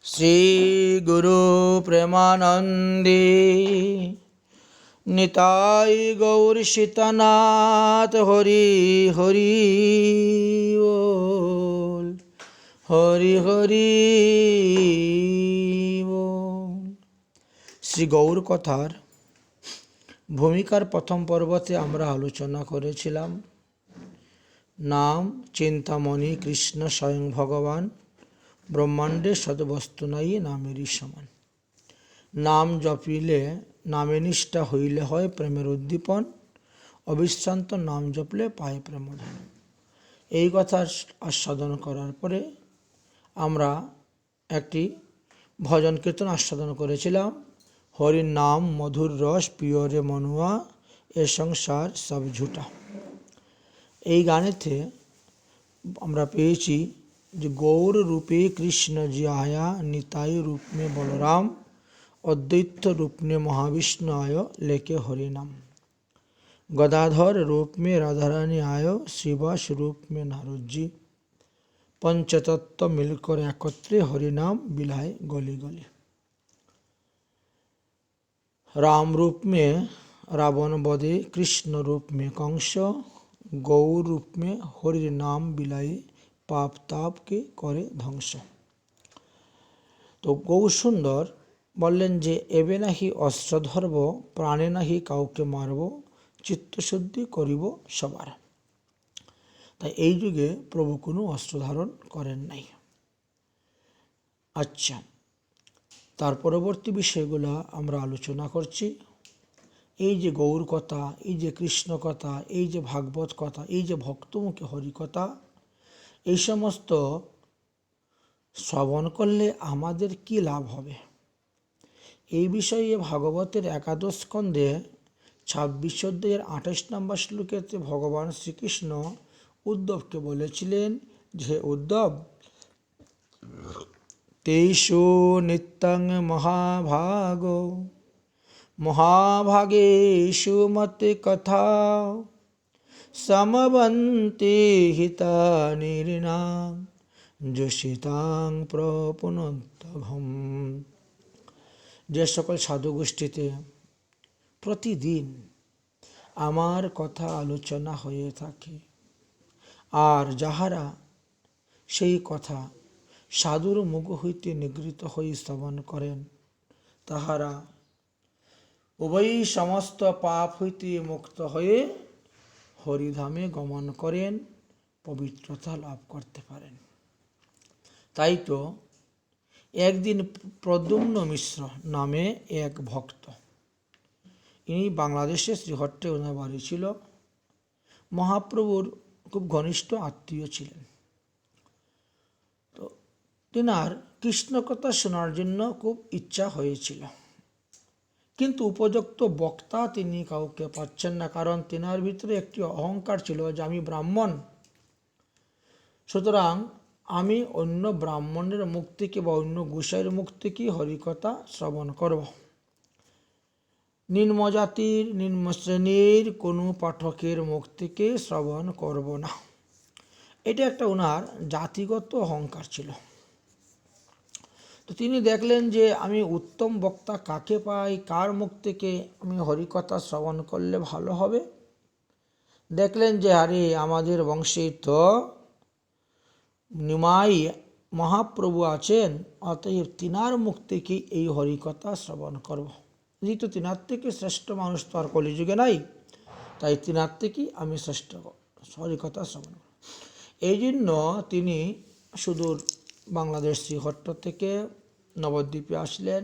শ্রী গুরু প্রেমানন্দে নিতাই গৌর সীতানাথ হরি হরি বল, হরি হরি বল। শ্রী গৌর কথার ভূমিকার প্রথম পর্বতে আমরা আলোচনা করেছিলাম নাম চিন্তামণি কৃষ্ণ স্বয়ং ভগবান, ব্রহ্মাণ্ডের সদবস্তু নাই নামেরই সমান। নাম জপিলে নামে নিষ্ঠা হইলে হয় প্রেমের উদ্দীপন, অবিশ্রান্ত নাম জপলে পায় প্রেমধন। এই কথা আস্বাদন করার পরে আমরা একটি ভজন কীর্তন আস্বাদন করেছিলাম। হরির নাম মধুর রস পিয়রে মনুয়া, এ সংসার সব ঝুটা। এই গানেতে আমরা পেয়েছি যে গৌর রূপে কৃষ্ণ জি আয়া, নিতাই রূপ মে বলরাম, অদ্বৈত রূপ মে মহাবিষ্ণু আয়, লেকে হরিনাম। गदाधर रूप में राधा रानी आयो, शिवास रूप में नारद जी, पंचतत्व मिलकर एकत्रे हरिनाम बिलाए गली गली। राम रूप में रावण बधे, कृष्ण रूप में कंस, गौर रूप में हरि नाम बिलाए पाप ताप के करे ধ্বংস। তো গৌর সুন্দর বললেন যে এবে নাহি অস্ত্র ধরব, প্রাণে নাহি কাউকে মারব, চিত্তশুদ্ধি করিব সবার। তাই এই যুগে প্রভু কোনো অস্ত্র ধারণ করেন নাই। আচ্ছা, তার পরবর্তী বিষয়গুলো আমরা আলোচনা করছি। এই যে গৌর কথা, এই যে কৃষ্ণ কথা, এই যে ভাগবত কথা, এই যে ভক্তমুখী হরি কথা, এই সমস্ত শ্রবণ করলে আমাদের কি লাভ হবে, এই বিষয়ে ভাগবতের একাদশ স্কন্ধে 26 অধ্যায়ের 28 নম্বর শ্লোকেতে ভগবান শ্রীকৃষ্ণ উদ্ধবকে বলেছিলেন যে উদ্ধব, তেষু নিত্যং মহাভাগো, মহাভাগেষু মতে কথা, সমবন্তি হিতানি নৃণাং, যোষিতাং প্রপুনদ্ভম। যে সকল সাধুগোষ্ঠীতে প্রতিদিন আমার কথা আলোচনা হয়ে থাকে আর যাহারা সেই কথা সাধুর মুখ হইতে নিগৃহীত হয়ে শ্রবণ করেন, তাহারা উভয়ই সমস্ত পাপ হইতে মুক্ত হয়ে হরিধামে গমন করেন, পবিত্রতা লাভ করতে পারেন। তাই তো একদিন প্রদ্যুম্ন মিশ্র নামে এক ভক্ত, ইনি বাংলাদেশে শ্রীহট্টে ওনার বাড়ি ছিল, মহাপ্রভুর খুব ঘনিষ্ঠ আত্মীয় ছিলেন। তো তিনার কৃষ্ণ কথা শোনার জন্য খুব ইচ্ছা হয়েছিল, কিন্তু উপযুক্ত বক্তা তিনি কাউকে পাচ্ছেন না, কারণ তিনার ভিতরে একটি অহংকার ছিল যে আমি ব্রাহ্মণ, সুতরাং আমি অন্য ব্রাহ্মণের মুখ থেকে বা অন্য গোসাইয়ের মুখ থেকে হরিকথা শ্রবণ করব, নিম্ন জাতির নিম্ন শ্রেণীর কোনো পাঠকের মুখ থেকে শ্রবণ করব না। এটা একটা ওনার জাতিগত অহংকার ছিল। তো তিনি দেখলেন যে আমি উত্তম বক্তা কাকে পাই, কার মুখ থেকে আমি হরিকথা শ্রবণ করলে ভালো হবে। দেখলেন যে আরে আমাদের বংশে তো নিমাই মহাপ্রভু আছেন, অতএব তিনার মুখ থেকে এই হরিকথা শ্রবণ করব। যেহেতু তিনার থেকে শ্রেষ্ঠ মানুষ তো আর কলিযুগে নাই, তাই তিনার থেকেই আমি শ্রেষ্ঠ হরিকথা শ্রবণ করব। এই জন্য তিনি সুদূর বাংলাদেশ শ্রীহট্ট থেকে নবদ্বীপে আসলেন।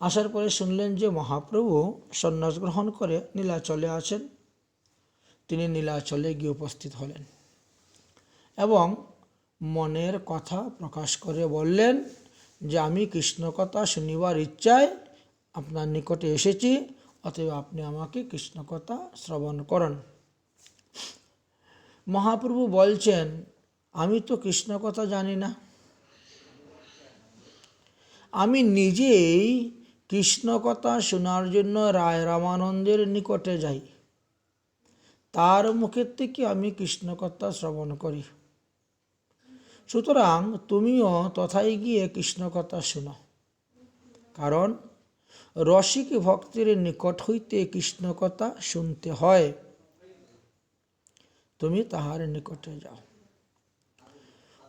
আসার পরে শুনলেন যে মহাপ্রভু সন্ন্যাস গ্রহণ করে নীলাচলে আছেন। তিনি নীলাচলে গিয়ে উপস্থিত হলেন এবং মনের কথা প্রকাশ করে বললেন যে আমি কৃষ্ণ কথা শুনিবার ইচ্ছায় আপনার নিকটে এসেছি, অতএব আপনি আমাকে কৃষ্ণ কথা শ্রবণ করুন। মহাপ্রভু বলছেন আমি তো কৃষ্ণ কথা জানি না, আমি নিজেই কৃষ্ণ কথা শোনার জন্য রায় রামানন্দের নিকটে যাই, তার মুখের থেকে আমি কৃষ্ণ কথা শ্রবণ করি। সুতরাং তুমিও তথায় গিয়ে কৃষ্ণ কথা শোনো, কারণ রসিক ভক্তের নিকট হইতে কৃষ্ণ কথা শুনতে হয়, তুমি তাহার নিকটে যাও।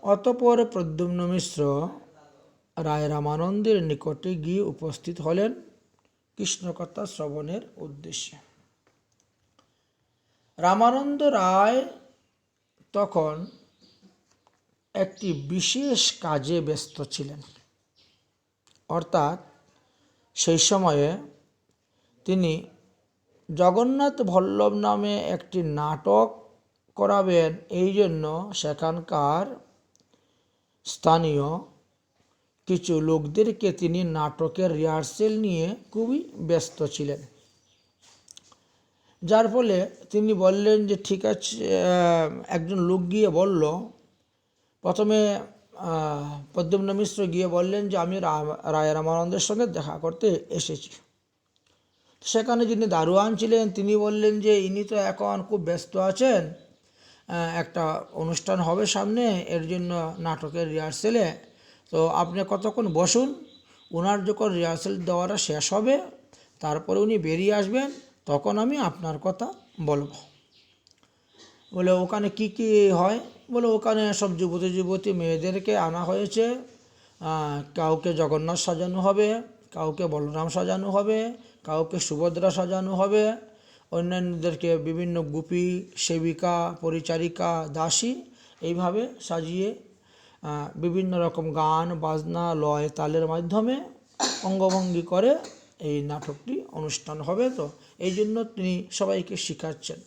অতঃপর প্রদ্যুম্ন মিশ্র রায় রামানন্দের নিকটে গিয়ে উপস্থিত হলেন কৃষ্ণকথা শ্রবণের উদ্দেশ্যে। রামানন্দ রায় তখন একটি বিশেষ কাজে ব্যস্ত ছিলেন, অর্থাৎ সেই সময়ে তিনি জগন্নাথ বল্লভ নামে একটি নাটক করাবেন, এই জন্য সেখানকার স্থানীয় কিছু লোকদেরকে তিনি নাটকের রিহার্সেল নিয়ে খুবই ব্যস্ত ছিলেন। যার ফলে তিনি বললেন যে ঠিক আছে, একজন লোক গিয়ে বলল, প্রথমে প্রদ্যুম্ন মিশ্র গিয়ে বললেন যে আমি রায় রামানন্দের সঙ্গে দেখা করতে এসেছি। সেখানে যিনি দারোয়ান ছিলেন তিনি বললেন যে ইনি তো এখন খুব ব্যস্ত আছেন, একটা অনুষ্ঠান হবে সামনে, এর জন্য নাটকের রিহার্সেলে, তো আপনি কতক্ষণ বসুন, ওনার যখন রিহার্সেল দেওয়াটা শেষ হবে তারপরে উনি বেরিয়ে আসবেন, তখন আমি আপনার কথা বলবো। বলে ওখানে কি কি হয়? বলে ওখানে সব যুবতী যুবতী মেয়েদেরকে আনা হয়েছে, কাউকে জগন্নাথ সাজানো হবে, কাউকে বলরাম সাজানো হবে, কাউকে সুভদ্রা সাজানো হবে, অন্যান্যদেরকে বিভিন্ন গোপী, সেবিকা, পরিচারিকা, দাসী এইভাবে সাজিয়ে বিভিন্ন রকম গান বাজনা লয় তালের মাধ্যমে অঙ্গভঙ্গি করে এই নাটকটি অনুষ্ঠান হবে। তো এই জন্য তিনি সবাইকে শিখাচ্ছেন।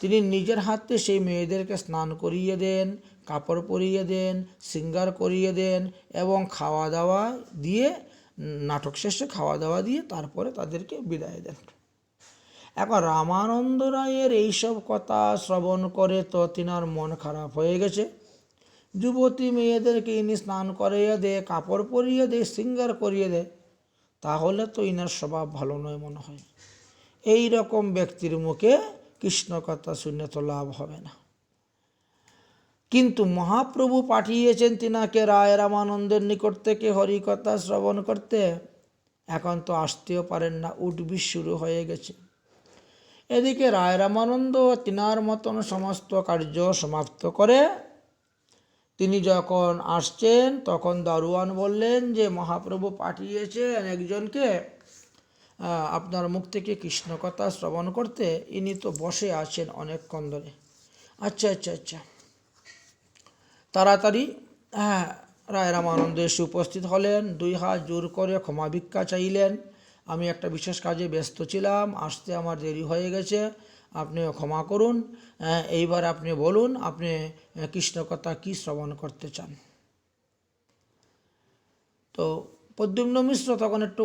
তিনি নিজের হাতে সেই মেয়েদেরকে স্নান করিয়ে দেন, কাপড় পরিয়ে দেন, শৃঙ্গার করিয়ে দেন এবং খাওয়া দাওয়া দিয়ে, নাটক শেষে খাওয়া দাওয়া দিয়ে তারপরে তাদেরকে বিদায় দেন। এখন রামানন্দ রায়ের এইসব কথা শ্রবণ করে তো তিনার মন খারাপ হয়ে গেছে। যুবতী মেয়েদেরকে ইনি স্নান করিয়ে দেয়, কাপড় পরিয়ে দেয়, শৃঙ্গার করিয়ে দেয়, তাহলে তো ইনার স্বভাব ভালো নয় মনে হয়। এই রকম ব্যক্তির মুখে কৃষ্ণ কথা শুনে তো লাভ হবে না। কিন্তু মহাপ্রভু পাঠিয়েছেন তিনাকে রায় রামানন্দের নিকট থেকে হরিকথা শ্রবণ করতে, এখন তো আসতেও পারেন না, উঠবিস শুরু হয়ে গেছে। এদিকে রায় রামানন্দ তিনার মতন সমস্ত কার্য সমাপ্ত করে তিনি যখন আসছেন তখন দারোয়ান বললেন যে মহাপ্রভু পাঠিয়েছেন একজনকে আপনার মুখ থেকে কৃষ্ণ কথা শ্রবণ করতে, ইনি তো বসে আছেন অনেকক্ষণ ধরে। আচ্ছা আচ্ছা আচ্ছা, তাড়াতাড়ি রায় রামানন্দ এসে উপস্থিত হলেন, দুই হাত জোর করে ক্ষমা ভিক্ষা চাইলেন, আমি একটা বিশেষ কাজে ব্যস্ত ছিলাম, আসতে আমার দেরি হয়ে গেছে, আপনিও ক্ষমা করুন, এইবার আপনি বলুন আপনি কৃষ্ণ কথা কী শ্রবণ করতে চান। তো প্রদ্যুম্ন মিশ্র তখন একটু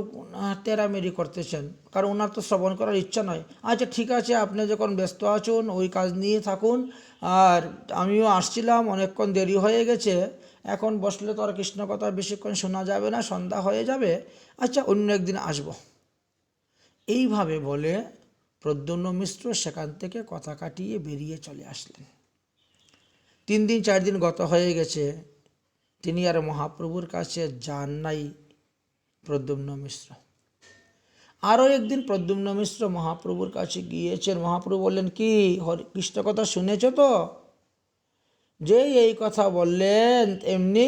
তেরামেরি করতেছেন, কারণ ওনার তো শ্রবণ করার ইচ্ছা নয়। আচ্ছা ঠিক আছে, আপনি যখন ব্যস্ত আছেন ওই কাজ নিয়ে থাকুন, আর আমিও আসছিলাম, অনেকক্ষণ দেরি হয়ে গেছে, এখন বসলে তো আর কৃষ্ণ কথা বেশিক্ষণ শোনা যাবে না, সন্ধ্যা হয়ে যাবে, আচ্ছা অন্য একদিন আসব। এইভাবে বলে প্রদ্যুম্ন মিশ্র সেখান থেকে কথা কাটিয়ে বেরিয়ে চলে আসলেন। 3 দিন 4 দিন গত হয়ে গেছে, তিনি আর মহাপ্রভুর কাছে যান নাই প্রদ্যুম্ন মিশ্র। আরও একদিন প্রদ্যুম্ন মিশ্র মহাপ্রভুর কাছে গিয়েছেন। মহাপ্রভু বললেন, কি কৃষ্ণ কথা শুনেছ তো? যেই এই কথা বললেন এমনি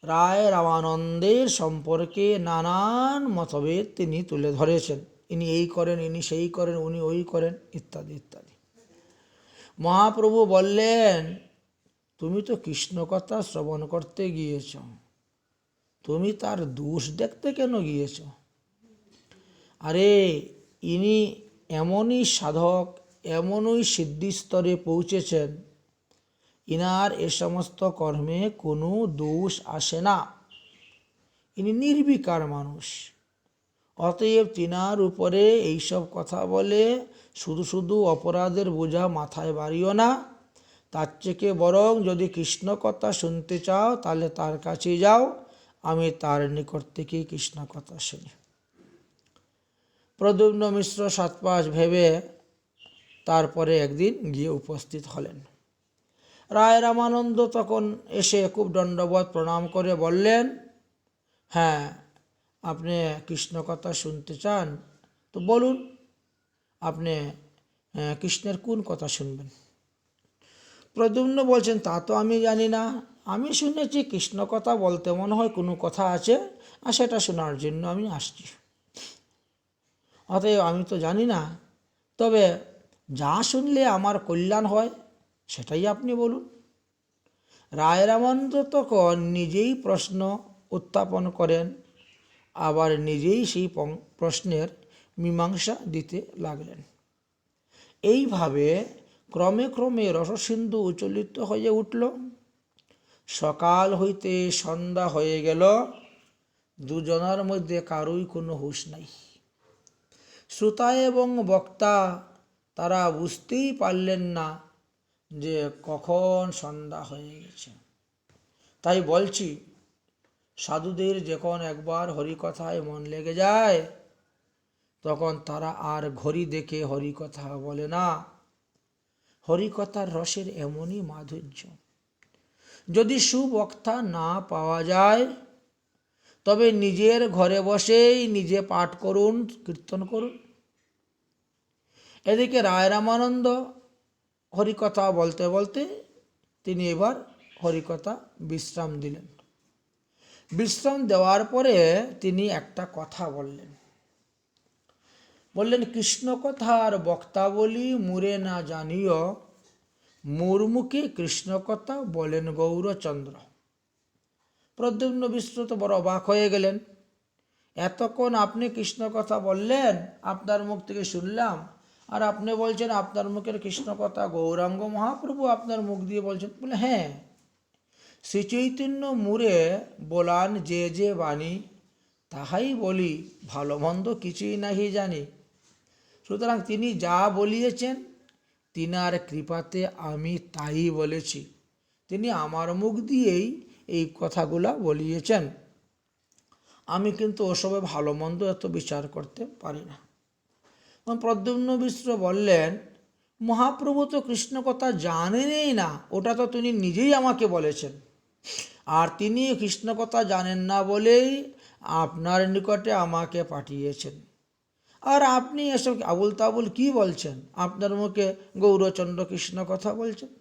রায় রামানন্দের সম্পর্কে নানান মতভেদ তিনি তুলে ধরেছেন। ইনি এই করেন, ইনি সেই করেন, উনি ওই করেন, ইত্যাদি ইত্যাদি। মহাপ্রভু বললেন, তুমি তো কৃষ্ণ কথা শ্রবণ করতে গিয়েছ, তুমি তার দোষ দেখতে কেন গিয়েছ? আরে ইনি এমনই সাধক, এমনই সিদ্ধিস্তরে পৌঁছেছেন, ইনার এ সমস্ত কর্মে কোনো দোষ আসে না, ইনি নির্বিকার মানুষ। অতএব তিনার উপরে এইসব কথা বলে শুধু শুধু অপরাধের বোঝা মাথায় বাড়িও না, তার থেকে বরং যদি কৃষ্ণ কথা শুনতে চাও তাহলে তার কাছে যাও, আমি তার নিকট থেকেই কৃষ্ণ কথা শুনি। প্রদ্যুম্ন মিশ্র 7-5 ভেবে তারপরে একদিন গিয়ে উপস্থিত হলেন। রায় রামানন্দ তখন এসে খুব দণ্ডবত প্রণাম করে বললেন, হ্যাঁ, আপনি কৃষ্ণ কথা শুনতে চান তো বলুন, আপনি কৃষ্ণের কোন কথা শুনবেন? প্রদ্যুম্ন বলছেন, তা তো আমি জানি না, আমি শুনেছি কৃষ্ণ কথা বলতে মনে হয় কোনো কথা আছে, আর সেটা শোনার জন্য আমি আসছি। অতএব আমি তো জানি না, তবে যা শুনলে আমার কল্যাণ হয় সেটাই আপনি বলুন। রায় রামানন্দ তখন নিজেই প্রশ্ন উত্থাপন করেন, আবার নিজেই সেই প্রশ্নের মীমাংসা দিতে লাগলেন। এইভাবে ক্রমে ক্রমে রসসিন্ধু উচ্ছ্বলিত হয়ে উঠল। সকাল হইতে সন্ধ্যা হয়ে গেল, দুজনের মধ্যে কারোই কোনো হুঁশ নাই। শ্রোতা এবং বক্তা তারা বুঝতেই পারলেন না যে কখন সন্ধ্যা হয়ে গেছে। তাই বলছি, সাধুদের যখন একবার হরিকথায় মন লেগে যায়, তখন তারা আর ঘড়ি দেখে হরিকথা বলে না। হরিকথার রসের এমনই মাধুর্য। যদি সুবক্তা না পাওয়া যায়, তবে নিজের ঘরে বসেই নিজে পাঠ করুন, কীর্তন করুন। এদিকে রায় রামানন্দ হরিকথা বলতে বলতে তিনি এবার হরিকথা বিশ্রাম দিলেন। বিশ্রাম দেওয়ার পরে তিনি একটা কথা বললেন, কৃষ্ণ কথার বক্তাবলী মুরে না জানিও, মুরমুখে কৃষ্ণ কথা বলেন গৌরচন্দ্র। প্রদ্যুম্ন মিশ্র তো বড় অবাক হয়ে গেলেন। এতক্ষণ আপনি কৃষ্ণ কথা বললেন, আপনার মুখ থেকে শুনলাম, আর আপনি বলছেন আপনার মুখের কৃষ্ণ কথা গৌরাঙ্গ মহাপ্রভু আপনার মুখ দিয়ে বলছেন। বলে, হ্যাঁ, শ্রীচৈতন্য মুরে বলান যে যে বাণী, তাহাই বলি, ভালো মন্দ কিছুই নাহি জানি। সুতরাং তিনি যা বলিয়েছেন, তিনার কৃপাতে আমি তাই বলেছি। তিনি আমার মুখ দিয়েই এই কথাগুলা বলিয়েছেন। আমি কিন্তু ওসবে ভালো মন্দ এত বিচার করতে পারি না। প্রদ্যুম্ন মিশ্র বললেন, মহাপ্রভু তো কৃষ্ণ কথা জানেনই না, ওটা তো তিনি নিজেই আমাকে বলেছেন। আর তিনি কৃষ্ণ কথা জানেন না বলেই আপনার নিকটে আমাকে পাঠিয়েছেন। আর আপনি এসব আবুল তাবুল কি বলছেন? আপনার মুখে গৌরচন্দ্র কৃষ্ণ কথা বলছেন।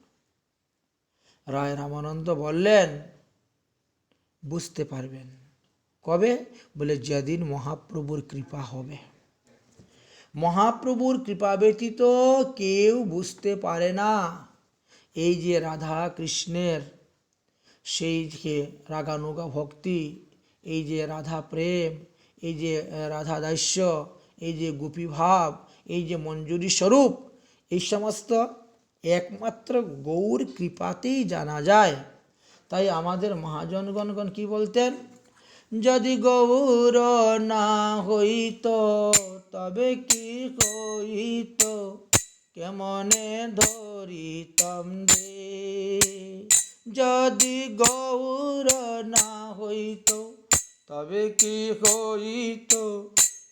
রায় রামানন্দ বললেন, বুঝতে পারবেন কবে? বলে, যেদিন মহাপ্রভুর কৃপা হবে। মহাপ্রভুর কৃপা ব্যতীত কেউ বুঝতে পারে না এই যে রাধা কৃষ্ণের সেই যে রাগানুগা ভক্তি, এই যে রাধা প্রেম, এই যে রাধা দাস্য, এই যে গোপী ভাব, এই যে মঞ্জুরি স্বরূপ, এই সমস্ত একমাত্র গৌর কৃপাতেই জানা যায়। তাই আমাদের মহাজনগণগণ কি বলতেন? যদি গৌর না হইত তবে কি হইত, কেমনে ধরিতাম রে। যদি গৌর না হইত তবে কি হইত,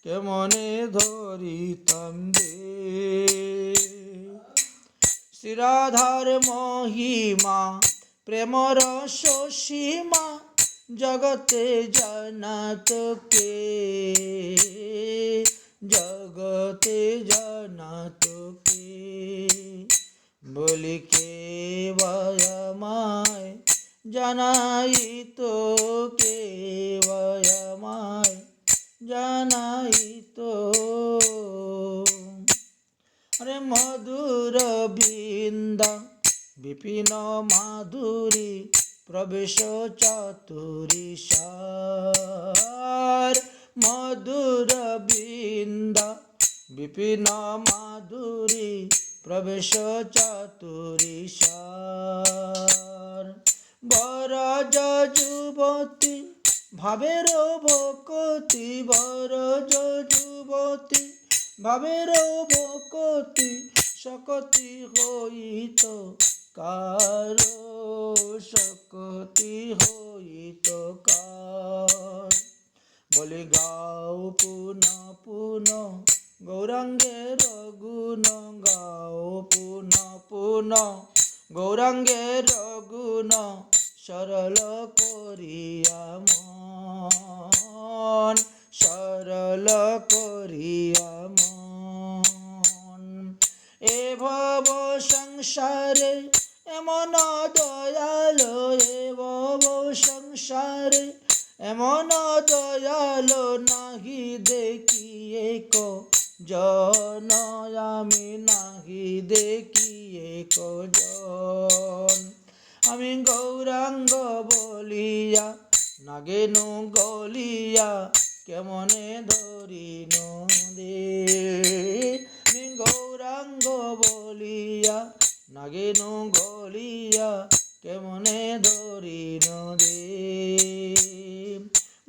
কেমনে ধরিতাম রে। শ্রীরাধার মহিমা প্রেম রস সীমা, জগতে জানাত কে, জগতে জানাত কে। বলি কে আমায় জানাইত, কে আমায় জানাইত। আরে মধুর বৃন্দা বিপিন মাধুরী, প্রবেশ চাতুরী সার। মধুর বৃন্দা বিপিন মাধুরী, প্রবেশ চাতুরী সার। বরজ যুবতী ভাবের ভকতি, বরজ যুবতী ভাবের ভকতি, শকতি হইত কারো, শকতি হইত কার। বলে, গাও পুন পুন গৌরাঙ্গের গুণ, গাও পুন পুন গৌরাঙ্গের গুণ সরল করিয়া মন, সরল করিয়া মন। এ ভব সংসারে এমন দয়ালো, এ ভব সংসারে এমন দয়ালো নাহি দেখি এক জন, আমি নাহি দেখি এক জন। আমি গৌরাঙ্গ বলিয়া নাগেনু গলিয়া কেমনে ধরিনু দে, আমি গৌরাঙ্গ বলিয়া নাগেনু গলিয়া কেমনে ধরিনু দে।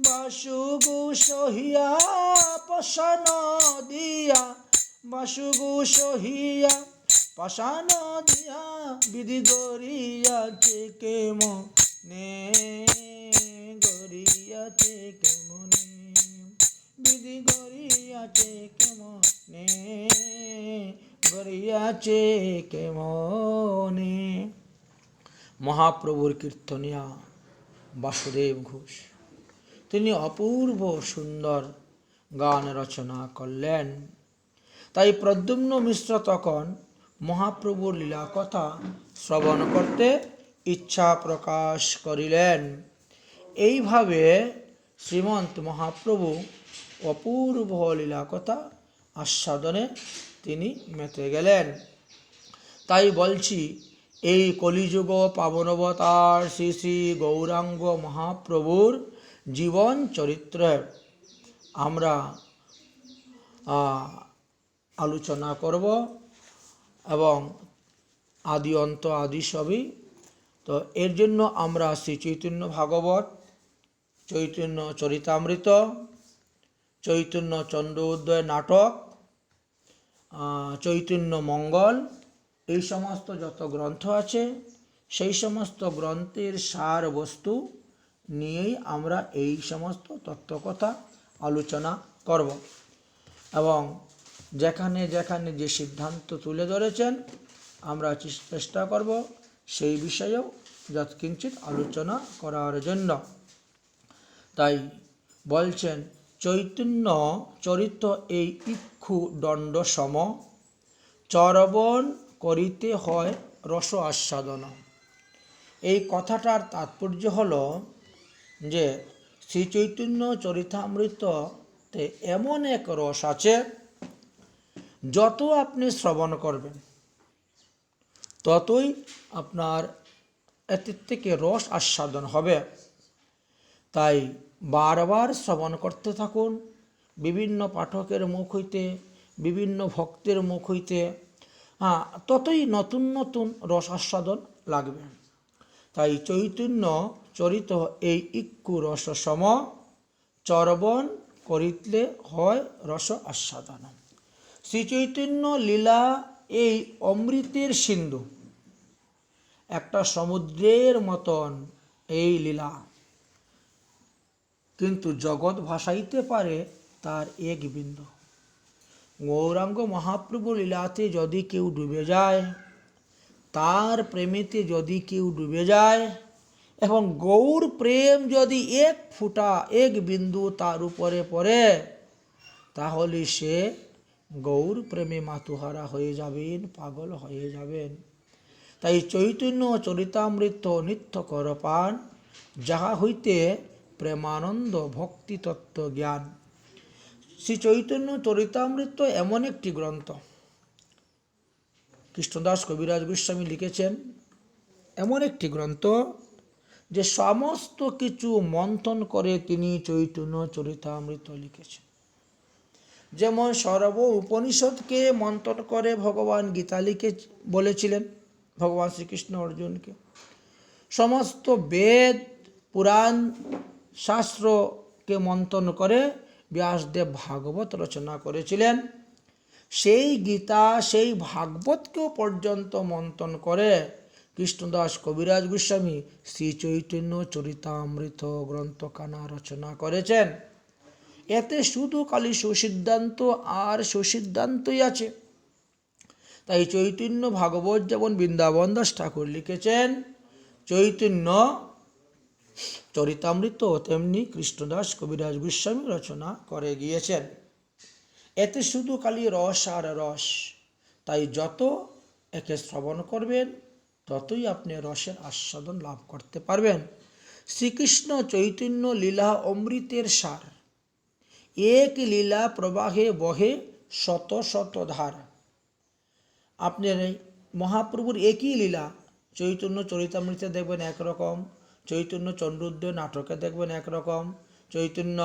বাসুগু সহিয়া পাষাণ দিয়া, বাসুগু সহিয়া পাষাণ দিয়া বিধি গড়িয়াছে কেমনে, গড়িয়াছে কেমনে, বিধি গড়িয়াছে কেমনে, গড়িয়াছে কেমনে। মহাপ্রভুর কীর্তনিয়া বাসুদেব ঘোষ তিনি অপূর্ব সুন্দর গান রচনা করলেন। তাই প্রদ্যুম্ন মিশ্র তখন মহাপ্রভুর লীলা কথা শ্রবণ করতে ইচ্ছা প্রকাশ করিলেন। এইভাবে শ্রীমন্ত মহাপ্রভু অপূর্ব লীলা কথা আস্বাদনে তিনি মেতে গেলেন। তাই বলছি, এই কলিযুগ পাবনবতার শ্রী শ্রী গৌরাঙ্গ মহাপ্রভুর জীবন চরিত্রে আমরা আলোচনা করব এবং আদি অন্ত আদি সবই। তো এর জন্য আমরা শ্রী চৈতন্য ভাগবত, চৈতন্য চরিতামৃত, চৈতন্য চন্দ্রোদয় নাটক, চৈতন্য মঙ্গল, এই সমস্ত যত গ্রন্থ আছে সেই সমস্ত গ্রন্থের সার বস্তু নিয়েই আমরা এই সমস্ত তত্ত্বকথা আলোচনা করব এবং যেখানে যেখানে যে সিদ্ধান্ত তুলে ধরেছেন আমরা চেষ্টা করব সেই বিষয়েও যৎকিঞ্চিৎ আলোচনা করার জন্য। তাই বলছেন, চৈতন্য চরিত এই ইক্ষু দণ্ড সম, চরবণ করিতে হয় রস আস্বাদন। এই কথাটার তাৎপর্য হলো যে শ্রী চৈতন্য চরিতামৃততে এমন এক রস আছে, যত আপনি শ্রবণ করবেন ততই আপনার এর থেকে রস আস্বাদন হবে। তাই বারবার শ্রবণ করতে থাকুন, বিভিন্ন পাঠকের মুখ হইতে, বিভিন্ন ভক্তের মুখ হইতে, ততই নতুন নতুন রস আস্বাদন লাগবে। তাই চৈতন্য চরিত এই ইক্ষু রস সম, চরবণ করিতলে হয় রস আস্বাদন। শ্রী চৈতন্য লীলা এই অমৃতের সিন্ধু, একটা সমুদ্রের মতন এই লীলা, কিন্তু জগৎ ভাসাইতে পারে তার এক বিন্দু। গৌরাঙ্গ মহাপ্রভু লীলাতে যদি কেউ ডুবে যায়, তার প্রেমেতে যদি কেউ ডুবে যায় এবং গৌর প্রেম যদি এক ফুটা এক বিন্দু তার উপরে পড়ে, তাহলে সে গৌর প্রেমে মাতুহারা হয়ে যাবেন, পাগল হয়ে যাবেন। তাই চৈতন্য চরিতামৃত নিত্য কর পান, যাহা হইতে প্রেমানন্দ ভক্তি তত্ত্ব জ্ঞান। শ্রী চৈতন্য চরিতামৃত এমন একটি গ্রন্থ, কৃষ্ণদাস কবিরাজ গোস্বামী লিখেছেন, এমন একটি গ্রন্থ যে সমস্ত কিছু মন্থন করে তিনি চৈতন্য চরিতামৃত লিখেছেন। যেমন সর্ব উপনিষদকে মন্থন করে ভগবান গীতা লিখে বলেছিলেন ভগবান শ্রীকৃষ্ণ অর্জুনকে, সমস্ত বেদ পুরাণ শাস্ত্রকে মন্থন করে ব্যাসদেব ভাগবত রচনা করেছিলেন। সেই গীতা, সেই ভাগবতকেও পর্যন্ত মন্থন করে কৃষ্ণদাস কবিরাজ গোস্বামী শ্রী চৈতন্য চরিতামৃত গ্রন্থখানা রচনা করেছেন। এতে শুধু খালি সুসিদ্ধান্ত আর সুসিদ্ধান্তই আছে। তাই চৈতন্য ভাগবত যেমন বৃন্দাবন দাস ঠাকুর লিখেছেন, চৈতন্য চরিতামৃত তেমনি কৃষ্ণদাস কবিরাজ গোস্বামী রচনা করে গিয়েছেন। এতে শুধু খালি রস আর রস, তাই যত একে শ্রবণ করবেন ততই আপনি রসের আস্বাদন লাভ করতে পারবেন। শ্রীকৃষ্ণ চৈতন্য লীলা অমৃতের সার, এক লীলা প্রবাহে বহে শত শত ধার। আপনার মহাপ্রভুর একই লীলা চৈতন্য চরিতামৃতে দেখবেন একরকম, চৈতন্য চন্দ্রোদয় নাটকে দেখবেন একরকম, চৈতন্য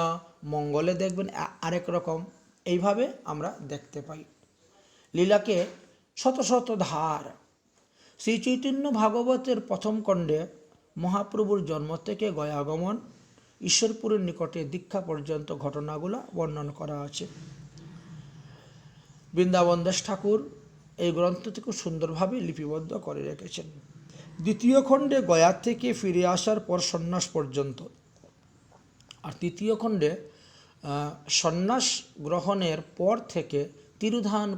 মঙ্গলে দেখবেন আরেক রকম। এইভাবে আমরা দেখতে পাই লীলাকে শত শত ধার। শ্রী চৈতন্য ভাগবতের প্রথম খণ্ডে মহাপ্রভুর জন্ম থেকে গয়াগমন, ঈশ্বরপুরের নিকটে দীক্ষা পর্যন্ত ঘটনাগুলো বর্ণন করা আছে। বৃন্দাবন দাস ঠাকুর এই গ্রন্থটি খুব সুন্দরভাবে লিপিবদ্ধ করে রেখেছেন। দ্বিতীয় খণ্ডে গয়া থেকে ফিরে আসার পর সন্ন্যাস পর্যন্ত, আর তৃতীয় খণ্ডে সন্ন্যাস গ্রহণের পর থেকে তিরোধান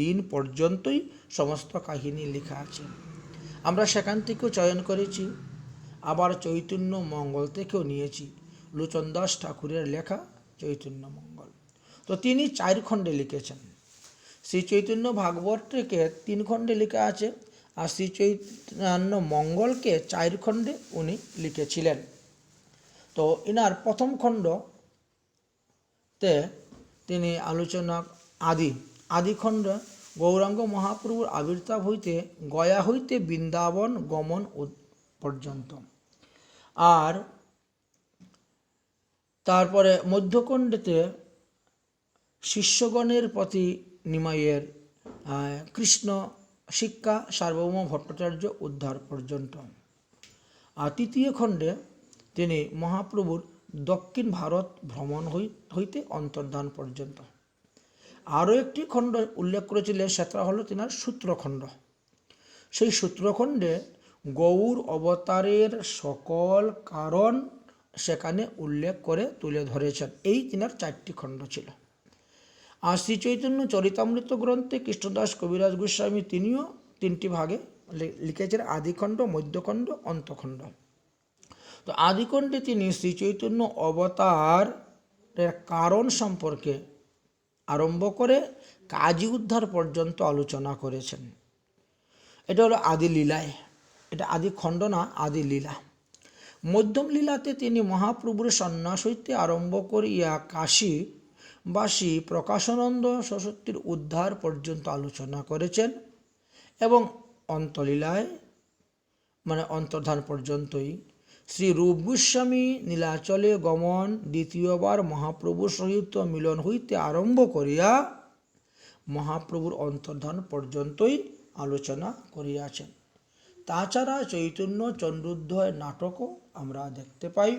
দিন পর্যন্তই সমস্ত কাহিনী লেখা আছে। আমরা সেখান থেকেও চয়ন করেছি, আবার চৈতন্য মঙ্গল থেকেও নিয়েছি, লোচন দাস ঠাকুরের লেখা চৈতন্য মঙ্গল। তো তিনি 4 খণ্ডে লিখেছেন। শ্রী চৈতন্য ভাগবতকে 3 খণ্ডে লেখা আছে, আর শ্রী চৈতন্য মঙ্গলকে 4 খণ্ডে উনি লিখেছিলেন। তো ইনার প্রথম খণ্ডতে তিনি আলোচনা আদি খণ্ড গৌরাঙ্গ মহাপ্রভুর আবির্ভাব হইতে গয়া হইতে বৃন্দাবন গমন পর্যন্ত, আর তারপরে মধ্যখণ্ডেতে শিষ্যগণের প্রতি নিমাইয়ের কৃষ্ণ শিক্ষা সার্বভৌম ভট্টাচার্য উদ্ধার পর্যন্ত, আর তৃতীয় খণ্ডে তিনি মহাপ্রভুর দক্ষিণ ভারত ভ্রমণ হইতে অন্তর্ধান পর্যন্ত। আরও একটি খণ্ড উল্লেখ করেছিলেন, সেটা হলো তিনার সূত্রখণ্ড। সেই সূত্রখণ্ডে গৌর অবতারের সকল কারণ সেখানে উল্লেখ করে তুলে ধরেছেন। এই তিনার 4টি খণ্ড ছিল। আর শ্রী চৈতন্য চরিতামৃত গ্রন্থে কৃষ্ণদাস কবিরাজ গোস্বামী তিনিও 3টি ভাগে লিখেছেন, আদিখণ্ড, মধ্যখণ্ড, অন্তখণ্ড। তো আদিখণ্ডে তিনি শ্রী চৈতন্য অবতারের কারণ সম্পর্কে আরম্ভ করে কাজী উদ্ধার পর্যন্ত আলোচনা করেছেন। এটা হলো আদি লীলায়, এটা আদি খণ্ড না, আদি লীলা। মধ্যম লীলাতে তিনি মহাপ্রভুর সন্ন্যাস হইতে আরম্ভ করিয়া কাশীবাসী প্রকাশানন্দ সরস্বতীর উদ্ধার পর্যন্ত আলোচনা করেছেন, এবং অন্তলীলায় মানে অন্তর্ধান পর্যন্তই শ্রী রূপ গোস্বামী নীলাচলে গমন, দ্বিতীয়বার মহাপ্রভুর সহিত মিলন হইতে আরম্ভ করিয়া মহাপ্রভুর অন্তর্ধান পর্যন্তই আলোচনা করিয়াছেন। তাছাড়া চৈতন্য চন্দ্রোদয় নাটকও আমরা দেখতে পাই,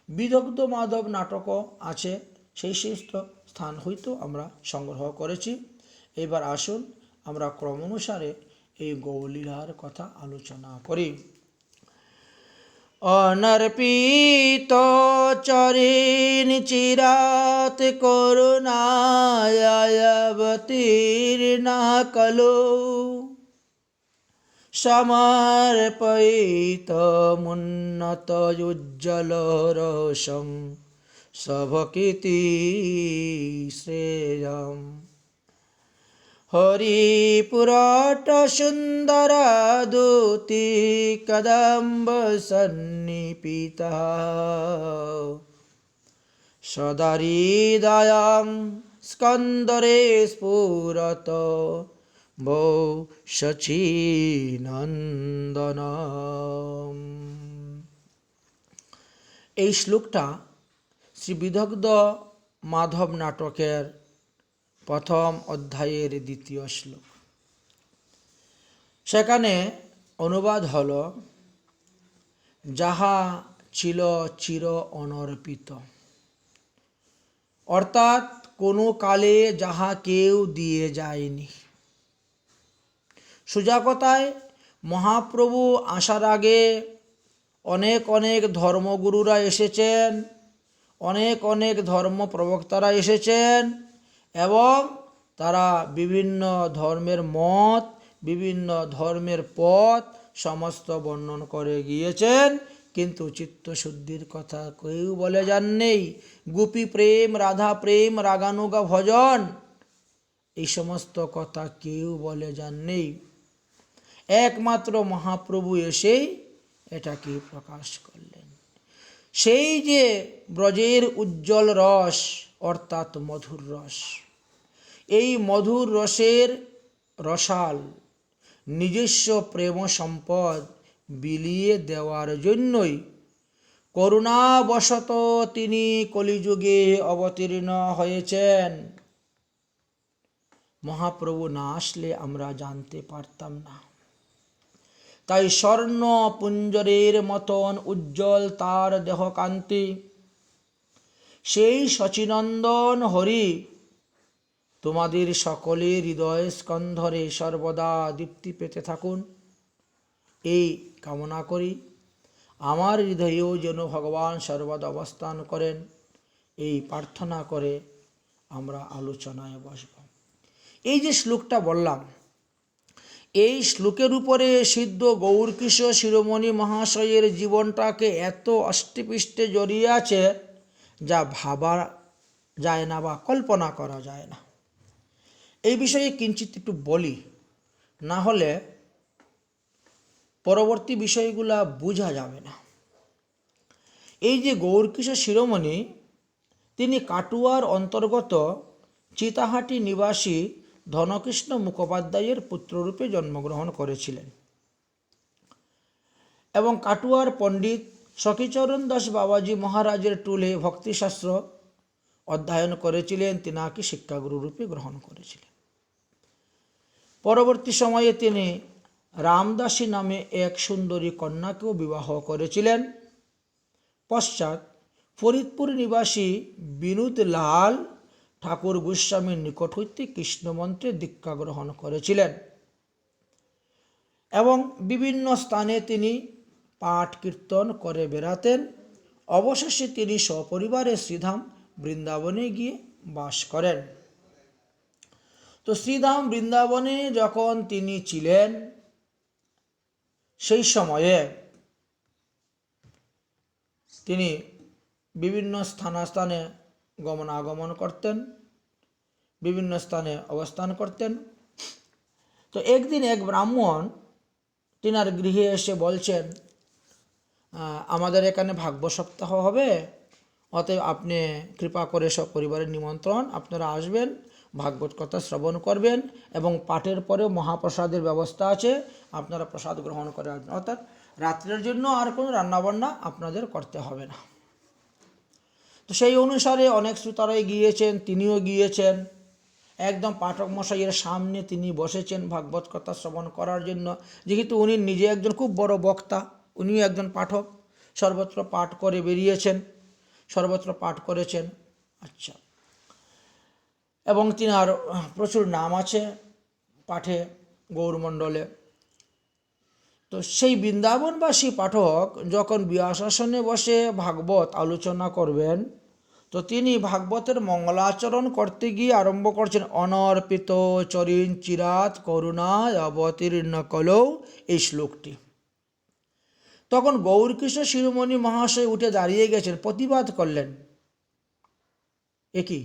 বিদগ্ধ মাধব নাটকও আছে, সেই সমস্ত স্থান হইতেও আমরা সংগ্রহ করেছি। এবার আসুন আমরা ক্রম অনুসারে এই গৌলীলার কথা আলোচনা করি। অনর্পিত চরিণ চিরাত করুণায়াবতীর্ণা কলো, সমর্পয়িত মুন্নত উজ্জ্বল রোষং সভকীতি শ্রেয়ম। হরিপুরট সুন্দর দূতি কদম্ব সন্নিপিতা, সদাহৃদয়ং স্কন্দরে স্ফুরত ভো শচীনন্দন। এই শ্লোকটা শ্রী বিদগ্ধ মাধব নাটকের প্রথম অধ্যায়ের 2য় শ্লোক। সেখানে অনুবাদ হল, যাহা ছিল চির অনর্পিত, অর্থাৎ কোনো কালে যাহা কেউ দিয়ে যায়নি। সোজা কথায় মহাপ্রভু আসার আগে অনেক অনেক ধর্মগুরুরা এসেছেন, অনেক অনেক ধর্ম প্রবক্তারা এসেছেন, এবং তারা বিভিন্ন ধর্মের মত, বিভিন্ন ধর্মের পথ সমস্ত বর্ণন করে গিয়েছেন, কিন্তু চিত্তশুদ্ধির কথা কেউ বলে যাননি। গোপী প্রেম, রাধা প্রেম, রাগানুগা ভজন, এই সমস্ত কথা কেউ বলে যাননি। একমাত্র মহাপ্রভু এসেই এটাকে প্রকাশ করলেন। সেই যে ব্রজের উজ্জ্বল রস অর্থাৎ মধুর রস, এই মধুর রসের রসাল নিজস্ব প্রেম সম্পদ বিলিয়ে দেওয়ার জন্যই করুণাবশত তিনি কলিযুগে অবতীর্ণ হয়েছেন। মহাপ্রভু না আসলে আমরা জানতে পারতাম না। তাই স্বর্ণ পুঞ্জরের মতন উজ্জ্বল তার দেহকান্তি, সেই শচীনন্দন হরি তোমাদের সকলের হৃদয় স্কন্ধরে সর্বদা দীপ্তি পেতে থাকুন, এই কামনা করি। আমার হৃদয়েও যেন ভগবান সর্বদা অবস্থান করেন, এই প্রার্থনা করে আমরা আলোচনায় বসব। এই যে শ্লোকটা বললাম, এই শ্লোকের উপরে সিদ্ধ গৌরকিশোর শিরোমণি মহাশয়ের জীবনটাকে এত অষ্টিপৃষ্টে জড়িয়ে আছে যা ভাবা যায় না বা কল্পনা করা যায় না। এই বিষয়ে কিঞ্চিত একটু বলি, না হলে পরবর্তী বিষয়গুলা বোঝা যাবে না। এই যে গৌরকিশোর শিরোমণি, তিনি কাটুয়ার অন্তর্গত চিতাহাটি নিবাসী ধনকৃষ্ণ মুখোপাধ্যায়ের পুত্ররূপে জন্মগ্রহণ করেছিলেন এবং কাটুয়ার পণ্ডিত সখীচরণ দাস বাবাজি মহারাজের টুলে ভক্তিশাস্ত্র অধ্যয়ন করেছিলেন, তিনাকে শিক্ষাগুরু রূপে গ্রহণ করেছিলেন। পরবর্তী সময়ে তিনি রামদাসী নামে এক সুন্দরী কন্যাকেও বিবাহ করেছিলেন। পশ্চাৎ ফরিদপুর নিবাসী বিনোদ লাল ঠাকুর গোস্বামীর নিকট হইতে কৃষ্ণমন্ত্রে দীক্ষা গ্রহণ করেছিলেন এবং বিভিন্ন স্থানে তিনি পাঠ কীর্তন করে বেড়াতেন। অবশেষে তিনি সপরিবারে শ্রীধাম বৃন্দাবনে গিয়ে বাস করেন। তো শ্রীধাম বৃন্দাবনে যখন তিনি ছিলেন, সেই সময়ে তিনি বিভিন্ন স্থানে গমনাগমন করতেন, বিভিন্ন স্থানে অবস্থান করতেন। তো একদিন এক ব্রাহ্মণ তিনার গৃহে এসে বলছেন, আমাদের এখানে ভাগবত সপ্তাহ হবে, অতএব আপনি কৃপা করে সব পরিবারের নিমন্ত্রণ, আপনারা আসবেন, ভাগবত কথা শ্রবণ করবেন এবং পাঠের পরে মহাপ্রসাদের ব্যবস্থা আছে, আপনারা প্রসাদ গ্রহণ করে আসবেন। অর্থাৎ রাত্রের জন্য আর কোনো রান্নাবান্না আপনাদের করতে হবে না। তো সেই অনুসারে অনেক শ্রোতারাই গিয়েছেন, তিনিও গিয়েছেন। একদম পাঠক মশাইয়ের সামনে তিনি বসেছেন ভাগবত কথা শ্রবণ করার জন্য। যেহেতু উনি নিজে একজন খুব বড় বক্তা, উনিও একজন পাঠক, সর্বত্র পাঠ করে বেরিয়েছেন, সর্বত্র পাঠ করেছেন। আচ্ছা, এবং তিনার প্রচুর নাম আছে পাঠে গৌরমণ্ডলে। তো সেই বৃন্দাবনবাসী পাঠক যখন ব্যাসাসনে বসে ভাগবত আলোচনা করবেন, তো তিনি ভাগবতের মঙ্গলাচরণ করতে গিয়ে আরম্ভ করছেন, অনর্পিত চরিন চিরাত করুণায় অবতীর্ণ কলৌ, এই শ্লোকটি। তখন গৌরকিশোর শিরোমণি মহাশয় উঠে দাঁড়িয়ে গেছেন, প্রতিবাদ করলেন, এ কি,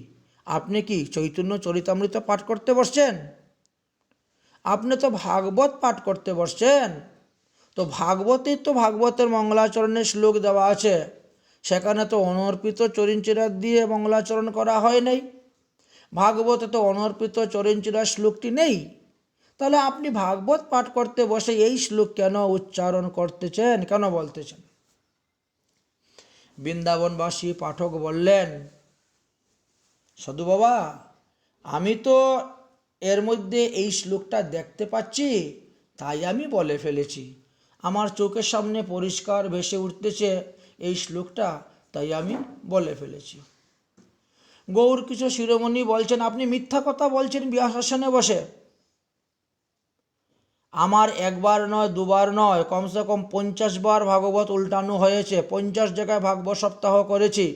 আপনি কি চৈতন্য চরিতামৃত পাঠ করতে বসছেন? আপনি তো ভাগবত পাঠ করতে বসছেন। তো ভাগবতেই তো ভাগবতের মঙ্গলাচরণের শ্লোক দেওয়া আছে, সেখানে তো অনর্পিত চরিঞ্চিরাত দিয়ে মঙ্গলাচরণ করা হয় নাই। ভাগবতে তো অনর্পিত চরিঞ্চিরাত শ্লোকটি নেই। তাহলে আপনি ভাগবত পাঠ করতে বসে এই শ্লোক কেন উচ্চারণ করতেছেন, কেন বলতেছেন? বৃন্দাবনবাসী পাঠক বললেন, সাধু বাবা, আমি তো এর মধ্যে এই শ্লোকটা দেখতে পাচ্ছি, তাই আমি বলে ফেলেছি। আমার চোখের সামনে পরিষ্কার ভেসে উঠতেছে এই শ্লোকটা, তাই আমি বলে ফেলেছি। গৌরকিশোর শিরোমণি বলছেন, আপনি মিথ্যা কথা বলছেন ব্যাসাসনে বসে। আমার একবার নয়, দুবার নয়, কমসে কম 50 বার ভাগবত উল্টানো হয়েছে, 50 জায়গায় ভাগবত সপ্তাহ করেছি।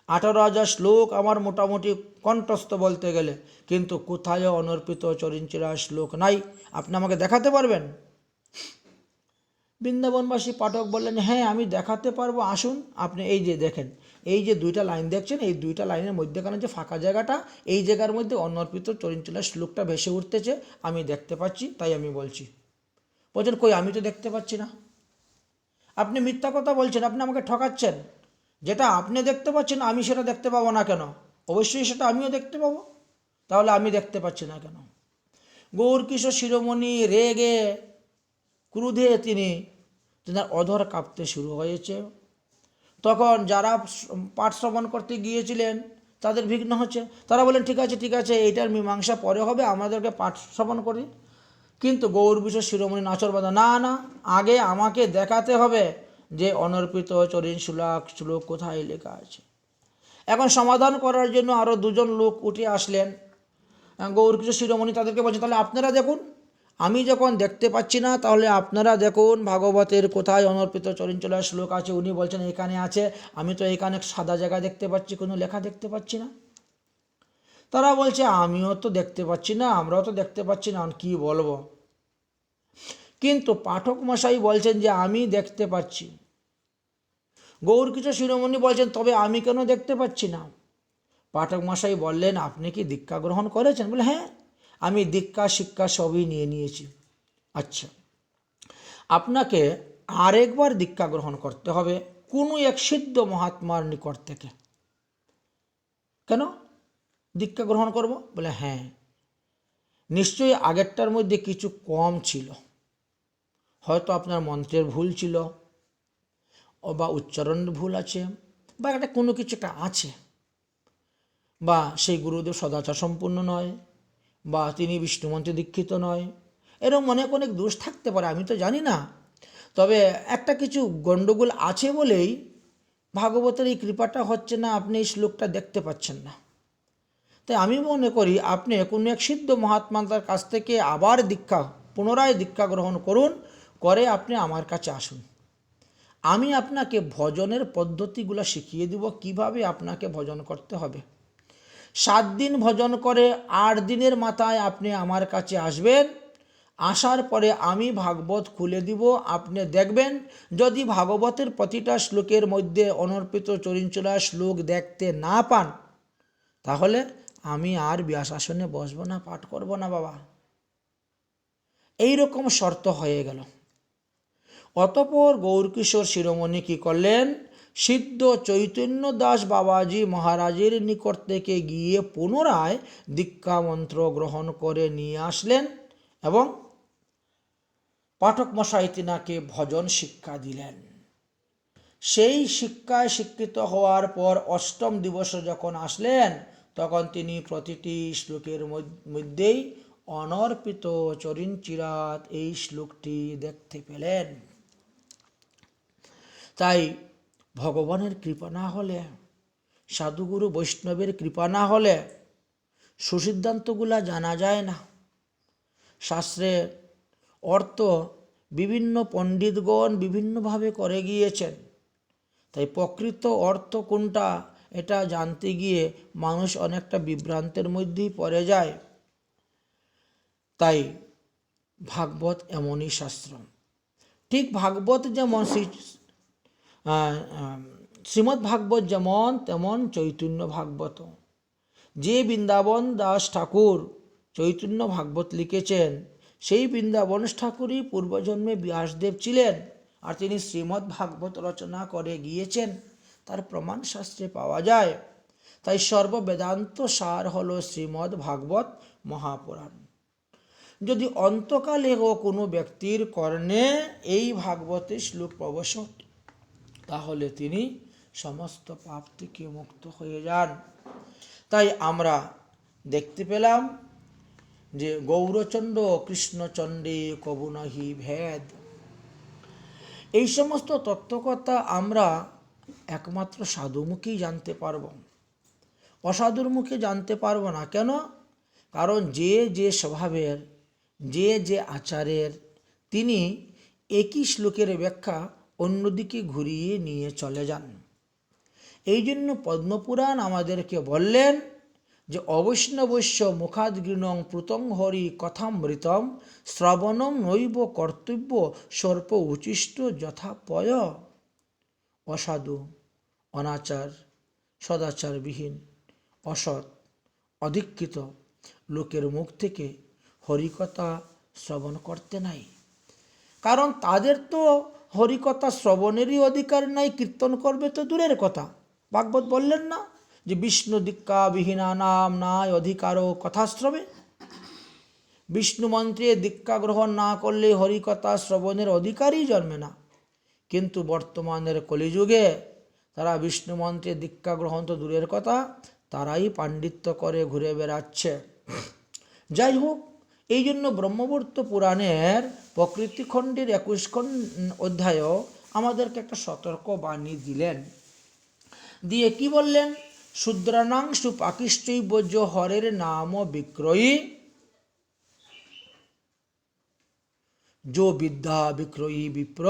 18,000 শ্লোক আমার মোটামুটি কণ্ঠস্থ বলতে গেলে, কিন্তু কোথায় অনর্পিত চরিঞ্চিরা শ্লোক নাই। আপনি আমাকে দেখাতে পারবেন? বৃন্দাবনবাসী পাঠক বললেন, হ্যাঁ আমি দেখাতে পারবো, আসুন। আপনি এই যে দেখেন, এই যে 2টা লাইন দেখছেন, এই 2টা লাইনের মধ্যেখানে যে ফাঁকা জায়গাটা, এই জায়গার মধ্যে অনর্পিত চরিঞ্চিরা শ্লোকটা ভেসে উঠতেছে, আমি দেখতে পাচ্ছি, তাই আমি বলছি। বলছেন, কই আমি তো দেখতে পাচ্ছি না। আপনি মিথ্যা কথা বলছেন, আপনি আমাকে ঠকাচ্ছেন। যেটা আপনি দেখতে পাচ্ছেন আমি সেটা দেখতে পাবো না কেন? অবশ্যই সেটা আমিও দেখতে পাবো, তাহলে আমি দেখতে পাচ্ছি না কেন? গৌরকিশোর শিরোমণি রেগে ক্রোধে তেনার অধর কাঁপতে শুরু হয়েছে। তখন যারা পাঠ শ্রবণ করতে গিয়েছিলেন তাদের বিঘ্ন হচ্ছে। তারা বলেন, ঠিক আছে ঠিক আছে, এইটার মীমাংসা পরে হবে, আমাদেরকে পাঠ শ্রবণ করি। কিন্তু গৌরকিশোর শিরোমণি নাচর বাঁধা, না না, আগে আমাকে দেখাতে হবে যে অনর্পিত চরিন শ্লোক কোথায় লেখা আছে। এখন সমাধান করার জন্য আরও 2জন লোক উঠে আসলেন। গৌরকিশোর শিরোমণি তাদেরকে বলছেন, তাহলে আপনারা দেখুন, আমি যখন দেখতে পাচ্ছি না, তাহলে আপনারা দেখুন ভাগবতের কোথায় অনর্পিত চরিঞ্চলা শ্লোক আছে। উনি বলছেন এখানে আছে, আমি তো এখানে সাদা জায়গা দেখতে পাচ্ছি, কোনো লেখা দেখতে পাচ্ছি না। তারা বলছে, আমিও তো দেখতে পাচ্ছি না, আমরাও তো দেখতে পাচ্ছি না, কি বলবো। কিন্তু পাঠক মশাই বলছেন যে আমি দেখতে পাচ্ছি। গৌরকিশোর শিরোমণি বলছেন, তবে আমি কেন দেখতে পাচ্ছি না? পাঠক মশাই বললেন, আপনি কি দীক্ষা গ্রহণ করেছেন? বলে, হ্যাঁ আমি দীক্ষা শিক্ষা সবই নিয়েছি। আচ্ছা, আপনাকে আরেকবার দীক্ষা গ্রহণ করতে হবে কোনো এক সিদ্ধ মহাত্মার নিকট থেকে। কেন দীক্ষা গ্রহণ করব? বলে, হ্যাঁ নিশ্চয়ই আগেরটার মধ্যে কিছু কম ছিল, হয়তো আপনার মন্ত্রের ভুল ছিল, বা উচ্চারণের ভুল আছে, বা একটা কোনো কিছু একটা আছে, বা সেই গুরুদেব সদাচার সম্পূর্ণ নয়, বা তিনি বিষ্ণুমন্ত্রে দীক্ষিত নয়, এরকম অনেক অনেক দোষ থাকতে পারে, আমি তো জানি না। তবে একটা কিছু গণ্ডগোল আছে বলেই ভাগবতের এই কৃপাটা হচ্ছে না, আপনি এই শ্লোকটা দেখতে পাচ্ছেন না। তাই আমি মনে করি আপনি কোনো এক সিদ্ধ মহাত্মার কাছ থেকে আবার পুনরায় দীক্ষা গ্রহণ করুন, করে আপনি আমার কাছে আসুন। আমি আপনাকে ভজনের পদ্ধতিগুলো শিখিয়ে দিব, কিভাবে আপনাকে ভজন করতে হবে। 7 দিন ভজন করে 8 দিনের মাথায় আপনি আমার কাছে আসবেন। আসার পরে আমি ভাগবত খুলে দিব, আপনি দেখবেন যদি ভাগবতের প্রতিটা শ্লোকের মধ্যে অনর্পিত চরিঞ্চলা শ্লোক দেখতে না পান, তাহলে আমি আর ব্যাসাসনে বসবো না, পাঠ করব না বাবা। এই রকম শর্ত হয়ে গেল। অতঃপর গৌরকিশোর শিরোমণি কি করলেন? সিদ্ধ চৈতন্য দাস বাবাজি মহারাজের নিকট থেকে গিয়ে পুনরায় দীক্ষা মন্ত্র গ্রহণ করে নিয়ে আসলেন এবং পাঠক মশাই তিনাকে ভজন শিক্ষা দিলেন। সেই শিক্ষায় শিক্ষিত হওয়ার পর 8ম দিবসে যখন আসলেন, তখন তিনি প্রতিটি শ্লোকের মধ্যেই অনর্পিত চরিঞ্চিরাত এই শ্লোকটি দেখতে পেলেন। তাই ভগবানের কৃপা না হলে, সাধুগুরু বৈষ্ণবের কৃপা না হলে সুসিদ্ধান্তগুলা জানা যায় না। শাস্ত্রের অর্থ বিভিন্ন পণ্ডিতগণ বিভিন্নভাবে করে গিয়েছেন, তাই প্রকৃত অর্থ কোনটা এটা জানতে গিয়ে মানুষ অনেকটা বিভ্রান্তের মধ্যেই পড়ে যায়। তাই ভাগবত এমনই শাস্ত্র। ঠিক ভাগবত যেমন শ্রীমদ্ ভাগবত যেমন তেমন চৈতন্য ভাগবত। যে বৃন্দাবন দাস ঠাকুর চৈতন্য ভাগবত লিখেছেন, সেই বৃন্দাবন ঠাকুরই পূর্বজন্মে ব্যাসদেব ছিলেন, আর তিনি শ্রীমদ্ ভাগবত রচনা করে গিয়েছেন, তার প্রমাণ শাস্ত্রে পাওয়া যায়। তাই সর্ববেদান্ত সার হল শ্রীমদ্ ভাগবত মহাপুরাণ। যদি অন্তকালেও কোনো ব্যক্তির কর্ণে এই ভাগবতের শ্লোক প্রবেশ, তাহলে তিনি সমস্ত পাপ থেকে মুক্ত হয়ে যান। তাই আমরা দেখতে পেলাম যে গৌরচন্দ্র কৃষ্ণচন্দ্রে কবু নাহি ভেদ। এই সমস্ত তত্ত্বকথা আমরা একমাত্র সাধুমুখেই জানতে পারব, অসাধুর মুখে জানতে পারবো না। কেন? কারণ যে যে স্বভাবের, যে যে আচারের, তিনি একই শ্লোকের ব্যাখ্যা অন্যদিকে ঘুরিয়ে নিয়ে চলে যান। এই জন্য পদ্মপুরাণ আমাদেরকে বললেন যে অবৈষ্ণবস্য মুখাদ্গৃণং প্রতং হরি কথামৃতম শ্রবণম নৈব কর্তব্য সর্প উচিষ্ট যথাপয়। অসাধু, অনাচার, সদাচারবিহীন, অসৎ, অধিক্ষিত লোকের মুখ থেকে হরিকথা শ্রবণ করতে নাই। কারণ তাদের তো হরিকথা শ্রবণেরই অধিকার নাই, কীর্তন করবে তো দূরের কথা। ভাগবত বললেন না যে বিষ্ণু দীক্ষা বিহীনা নাম নাই অধিকারও কথাশ্রবে। বিষ্ণু মন্ত্রে দীক্ষা গ্রহণ না করলে হরিকথা শ্রবণের অধিকারই জন্মে না। কিন্তু বর্তমানের কলিযুগে তারা বিষ্ণু মন্ত্রে দীক্ষা গ্রহণ তো দূরের কথা, তারাই পাণ্ডিত্য করে ঘুরে বেড়াচ্ছে। যাই হোক, এই জন্য ব্রহ্মবর্ত পুরাণের প্রকৃতি খণ্ডের 21 অধ্যায় আমাদেরকে একটা সতর্ক বাণী দিলেন। দিয়ে কি বললেন? শূদ্রাণাং সুপাকিষ্ঠৈবজ্য হরের নাম বিক্রয়ী যো বিদ্যা বিক্রয়ী বিপ্র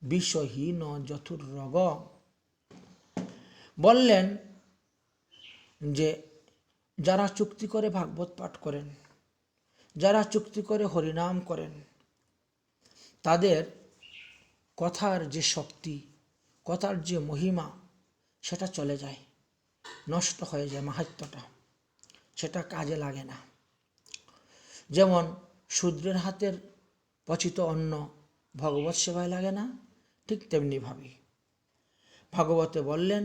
বিষহীন যথুরগ। বললেন যে যারা চুক্তি করে ভাগবত পাঠ করেন, যারা চুক্তি করে হরিনাম করেন, তাদের কথার যে শক্তি, কথার যে মহিমা, সেটা চলে যায়, নষ্ট হয়ে যায় মাহাত্ম্যটা, সেটা কাজে লাগে না। যেমন শূদ্রের হাতের পচিত অন্ন ভগবত সেবায় লাগে না, ঠিক তেমনিভাবে ভাগবতে বললেন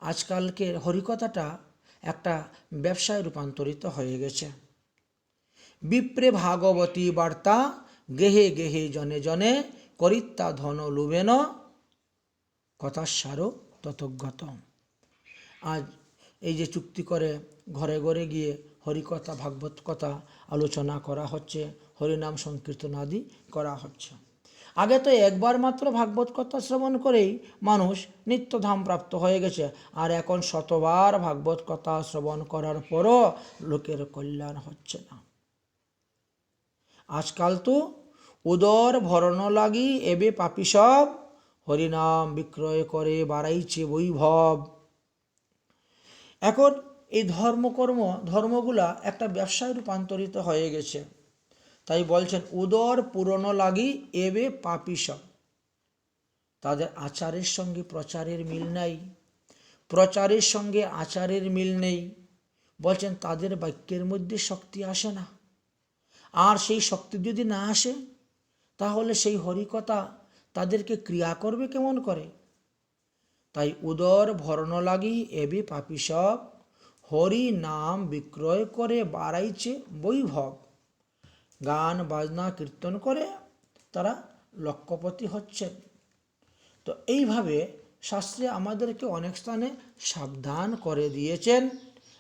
আজকালকের হরিকথাটা একটা ব্যবসায় রূপান্তরিত হয়ে গেছে। বিপ্রে ভাগবতী বার্তা গেহে গেহে জনে জনে করিত্তা ধন লুবেন কথাসারো ততজ্ঞত। আজ এই যে চুক্তি করে ঘরে ঘরে গিয়ে হরিকথা ভাগবত কথা আলোচনা করা হচ্ছে, হরিনাম সংকীর্তন আদি করা হচ্ছে। আগে তো একবার মাত্র ভাগবত কথা শ্রবণ করেই মানুষ নিত্যধাম প্রাপ্ত হয়ে গেছে, আর এখন শতবার ভাগবত কথা শ্রবণ করার পরও লোকের কল্যাণ হচ্ছে না। আজকাল তো উদর ভরণ লাগি এবে পাপী সব হরিনাম বিক্রয় করে বাড়াইছে বৈভব। এখন এই ধর্মগুলা একটা ব্যবসায় রূপান্তরিত হয়ে গেছে। তাই বলছেন উদর পূরণ লাগি এবে পাপী সব। তাদের আচারের সঙ্গে প্রচারের মিল নাই, প্রচারের সঙ্গে আচারের মিল নেই। বলছেন তাদের বাক্যের মধ্যে শক্তি আসে না, আর সেই শক্তি যদি না আসে তাহলে সেই হরিকথা তাদেরকে ক্রিয়া করবে কেমন করে? তাই উদর ভরণ লাগি এবে পাপী সব হরি নাম বিক্রয় করে বাড়াইছে বৈভব। গান বাজনা কীর্তন করে তারা লক্ষপতি হচ্ছেন। তো এইভাবে শাস্ত্রে আমাদেরকে অনেক স্থানে সাবধান করে দিয়েছেন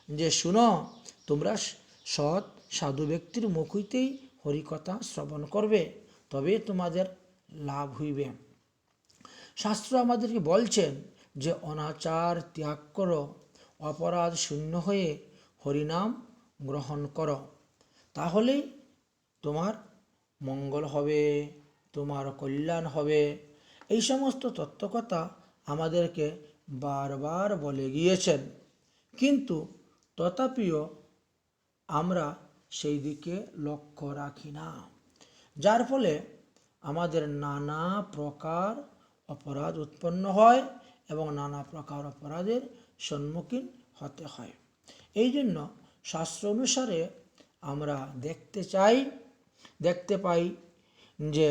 যে শুনো, তোমরা সৎ সাধু ব্যক্তির মুখ হইতেই হরিকথা শ্রবণ করবে, তবে তোমাদের লাভ হইবে। শাস্ত্র আমাদেরকে বলছেন যে অনাচার ত্যাগ করো, অপরাধ শূন্য হয়ে হরিনাম গ্রহণ করো, তাহলেই তোমার মঙ্গল হবে, তোমার কল্যাণ হবে। এই সমস্ত তত্ত্বকথা আমাদেরকে বারবার বলে গিয়েছেন, কিন্তু তথাপিও আমরা সেই দিকে লক্ষ্য রাখি না, যার ফলে আমাদের নানা প্রকার অপরাধ উৎপন্ন হয় এবং নানা প্রকার অপরাধের সম্মুখীন হতে হয়। এই জন্য শাস্ত্র অনুসারে আমরা দেখতে পাই যে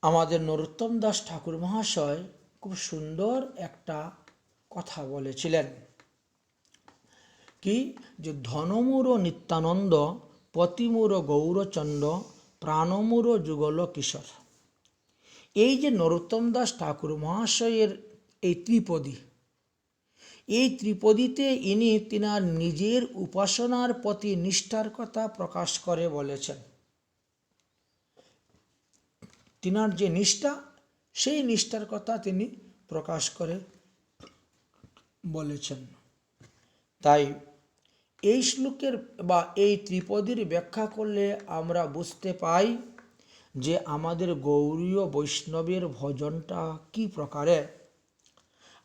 আমাদের নরোত্তম দাস ঠাকুর মহাশয় খুব সুন্দর একটা কথা বলেছিলেন, কি যে ধনমূর নিত্যানন্দ পতিমূর গৌরচন্দ্র প্রাণমূর যুগল কিশোর। এই যে নরোত্তম দাস ঠাকুর মহাশয়ের এই ত্রিপদী, এই ত্রিপদীতে ইনি তিনার নিজের উপাসনার প্রতি নিষ্ঠার কথা প্রকাশ করে বলেছেন। তিনার যে নিষ্ঠা, সেই নিষ্ঠার কথা তিনি প্রকাশ করে বলেছেন। তাই এই শ্লোকের বা এই ত্রিপদীর ব্যাখ্যা করলে আমরা বুঝতে পাই যে আমাদের গৌড়ীয় বৈষ্ণবের ভজনটা কি প্রকারের।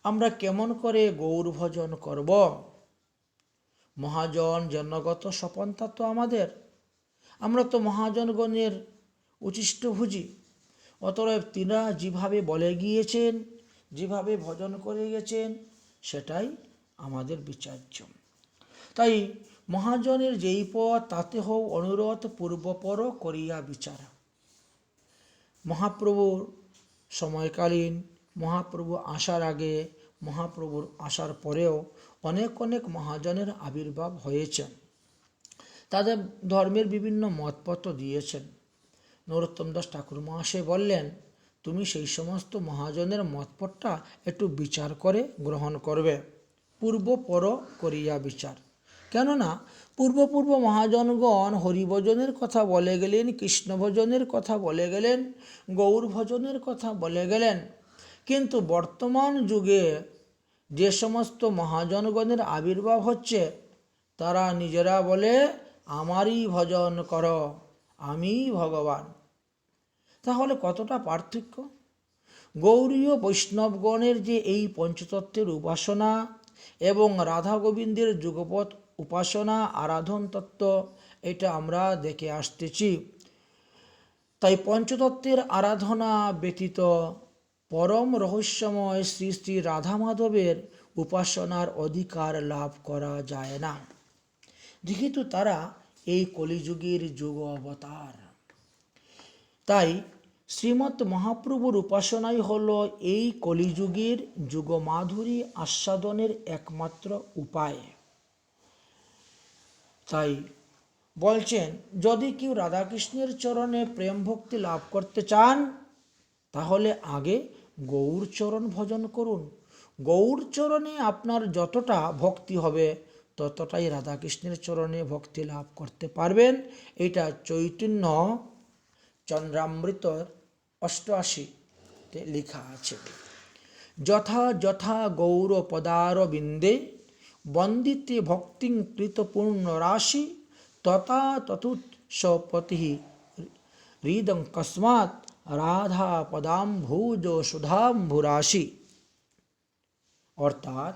আমরা কেমন করে গৌর ভজন করব? মহাজন জনগত স্বপন্থা তো আমাদের, আমরা তো মহাজনগণের উচ্ছিষ্টভোজী। অতএব তিনারা যেভাবে বলে গিয়েছেন, যেভাবে ভজন করে গেছেন, সেটাই আমাদের বিচার্য। তাই মহাজনের যেই পথ তাতে হও অনুরোধ পূর্বপর করিয়া বিচার। মহাপ্রভুর সময়কালীন, মহাপ্রভু আসার আগে, মহাপ্রভুর আসার পরেও অনেক অনেক মহাজনের আবির্ভাব হয়েছে। তাদের ধর্মের বিভিন্ন মতপত্র দিয়েছেন। নরোত্তম দাস ঠাকুর মহাশয় বললেন, তুমি সেই সমস্ত মহাজনের মতপটটা একটু বিচার করে গ্রহণ করবে, পূর্ব পর করিয়া বিচার। কেননা পূর্ব মহাজনগণ হরিভজনের কথা বলে গেলেন, কৃষ্ণ ভজনের কথা বলে গেলেন, গৌর ভজনের কথা বলে গেলেন, কিন্তু বর্তমান যুগে যে সমস্ত মহাজনগণের আবির্ভাব হচ্ছে, তারা নিজেরা বলে আমারই ভজন করো, আমিই ভগবান। তাহলে কতটা পার্থক্য! গৌরীয় বৈষ্ণবগণের যে এই পঞ্চতত্ত্বের উপাসনা এবং রাধা গোবিন্দের যুগপৎ উপাসনা আরাধন তত্ত্ব, এটা আমরা দেখে আসতেছি। তাই পঞ্চতত্ত্বের আরাধনা ব্যতীত পরম রহস্যময় শ্রী শ্রী রাধা মাধবের উপাসনার অধিকার লাভ করা যায় না, যেহেতু তারা এই কলিযুগের যুগ অবতার। তাই শ্রীমৎ মহাপ্রভুর উপাসনাই হল এই কলিযুগের যুগমাধুরী আস্বাদনের একমাত্র উপায়। তাই বলছেন, যদি কেউ রাধাকৃষ্ণের চরণে প্রেম ভক্তি লাভ করতে চান, তাহলে আগে গৌর চরণ ভজন করুন। গৌর চরণে আপনার যতটা ভক্তি হবে, ততটাই রাধাকৃষ্ণের চরণে ভক্তি লাভ করতে পারবেন। এটা চৈতন্য চন্দ্রামৃত 88-তে লেখা আছে। যথা যথা গৌর পদার বিন্দে বন্দিতে ভক্তিং কৃতপূর্ণ রাশি, তথা ততুৎসপতি হৃদং কস্মাৎ রাধা পদাম্ভুজ সুধাম্ভুরাশি। অর্থাৎ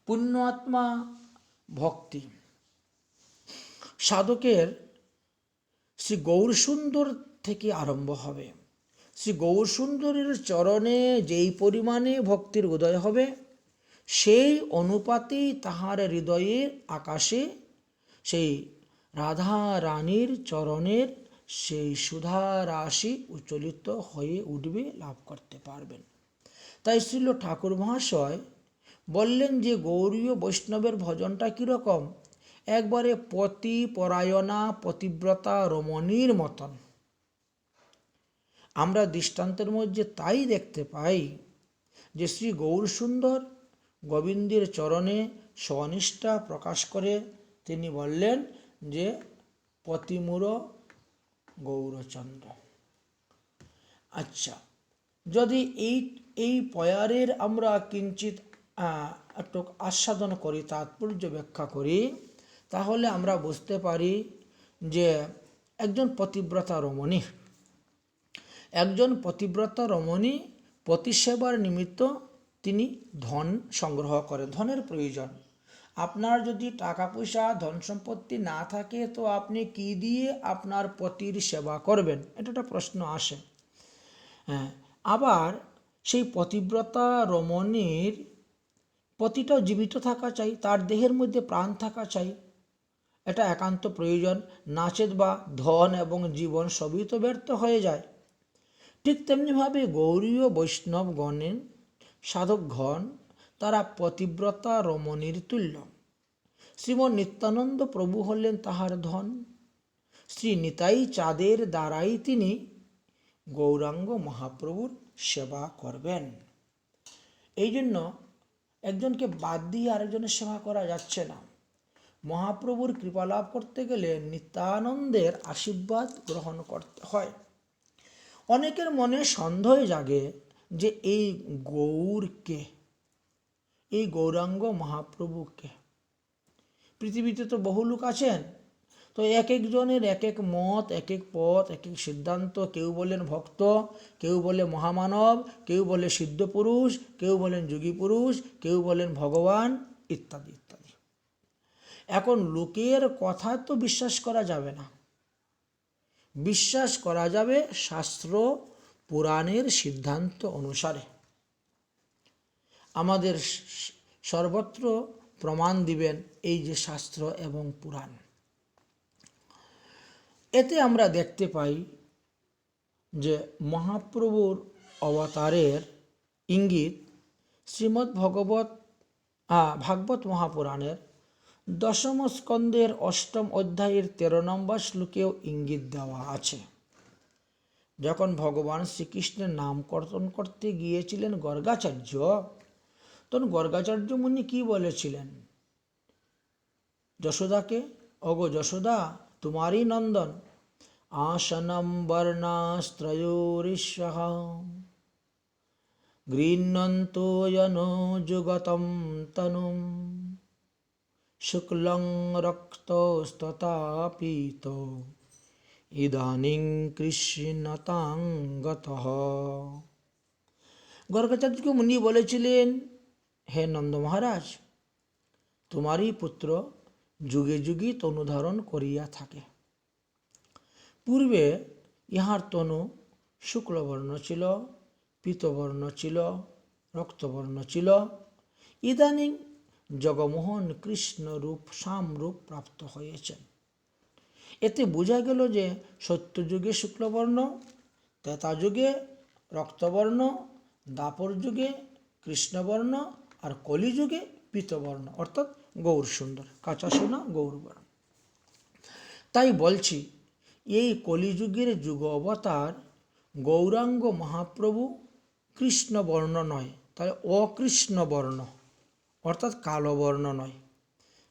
পুণ্যাত্মা ভক্তি সাধকের শ্রী গৌরসুন্দর থেকে আরম্ভ হবে। শ্রী গৌরসুন্দরের চরণে যেই পরিমাণে ভক্তির উদয় হবে, সেই অনুপাতেই তাহার হৃদয়ের আকাশে সেই রাধা রানীর চরণের সেই সুধা রাশি উচ্চলিত হয়ে উঠবে, লাভ করতে পারবেন। তাই শ্রীল ঠাকুর মহাশয় বললেন যে গৌরীয় বৈষ্ণবের ভজনটা কীরকম, একবারে পতি পরায়ণা পতিব্রতা রমণীর মতন। আমরা দৃষ্টান্তের মধ্যে তাই দেখতে পাই যে শ্রী গৌরসুন্দর গোবিন্দের চরণে স্বনিষ্ঠা প্রকাশ করে তিনি বললেন যে পতিমূর গৌরচন্দ্র। আচ্ছা, যদি এই পয়ারের আমরা কিঞ্চিত একটু আস্বাদন করি, তাৎপর্য ব্যাখ্যা করি, তাহলে আমরা বুঝতে পারি যে একজন পতিব্রতা রমণী পতিসেবার নিমিত্ত তিনি ধন সংগ্রহ করেন। ধনের প্রয়োজন। আপনার যদি টাকা পয়সা ধন সম্পত্তি না থাকে, তো আপনি কি দিয়ে আপনার পতির সেবা করবেন? এটা একটা প্রশ্ন আসে। হ্যাঁ, আবার সেই পতিব্রতা রমণীর পতিটাও জীবিত থাকা চাই, তার দেহের মধ্যে প্রাণ থাকা চাই, এটা একান্ত প্রয়োজন। নাচেত বা ধন এবং জীবন সবই তো ব্যর্থ হয়ে যায়। ঠিক তেমনিভাবে গৌরীয় বৈষ্ণবগণের সাধকগণ তারা পতিব্রতা রমণীর তুল্য। শ্রীমৎ নিত্যানন্দ প্রভু হলেন তাহার ধন। শ্রী নিতাই চাঁদের দ্বারাই তিনি গৌরাঙ্গ মহাপ্রভুর সেবা করবেন। এই জন্য একজনকে বাদ দিয়ে আরেকজনের সেবা করা যাচ্ছে না। মহাপ্রভুর কৃপা লাভ করতে গেলে নিত্যানন্দের আশীর্বাদ গ্রহণ করতে হয়। অনেকের মনে সন্দেহ জাগে যে এই গৌরকে, এই গৌরাঙ্গ মহাপ্রভুকে, পৃথিবীতে তো বহু লোক আছেন, তো এক একজনের এক এক মত, এক এক পথ, এক এক সিদ্ধান্ত। কেউ বলেন ভক্ত, কেউ বলে মহামানব, কেউ বলে সিদ্ধ পুরুষ, কেউ বলেন যোগী পুরুষ, কেউ বলেন ভগবান, ইত্যাদি ইত্যাদি। এখন লোকের কথা তো বিশ্বাস করা যাবে না, বিশ্বাস করা যাবে শাস্ত্র পুরাণের সিদ্ধান্ত অনুসারে। আমাদের সর্বত্র প্রমাণ দিবেন এই যে শাস্ত্র এবং পুরাণ। এতে আমরা দেখতে পাই যে মহাপ্রভুর অবতারের ইঙ্গিত শ্রীমদ্ ভাগবত মহাপুরাণের 10ম স্কন্ধের 8ম অধ্যায়ের 13 নম্বর শ্লোকেও ইঙ্গিত দেওয়া আছে। যখন ভগবান শ্রীকৃষ্ণের নাম কীর্তন করতে গিয়েছিলেন গর্গাচার্য, তখন গর্গাচার্য মুনি কি বলেছিলেন যশোদাকে? অগো যশোদা, তোমারই নন্দন আসনম বর্ণাস্ত্রয়োরিষ্যঃ গৃহ্ণন্তো যনো যুগতম তনুম শুক্লং রক্তস্ততা পীত ইদানীং কৃষ্ণতাং গতঃ। গর্গাচার্যকে মুনি বলেছিলেন, হে নন্দ মহারাজ, তোমারই পুত্র যুগে যুগে তনু ধারণ করিয়া থাকে। পূর্বে ইহার তনু শুক্লবর্ণ ছিল, পীতবর্ণ ছিল, রক্তবর্ণ ছিল। ইদানিং জগমোহন কৃষ্ণ রূপ শ্যামরূপ প্রাপ্ত হয়েছেন। এতে বোঝা গেল যে সত্যযুগে শুক্লবর্ণ, ত্রেতাযুগে রক্তবর্ণ, দ্বাপর যুগে কৃষ্ণবর্ণ, আর কলিযুগে পীতবর্ণ, অর্থাৎ গৌর সুন্দর, কাঁচা সোনা গৌরবর্ণ। তাই বলছি, এই কলিযুগের যুগ অবতার গৌরাঙ্গ মহাপ্রভু কৃষ্ণবর্ণ নয়, তাহলে অকৃষ্ণবর্ণ, অর্থাৎ কালো বর্ণ নয়।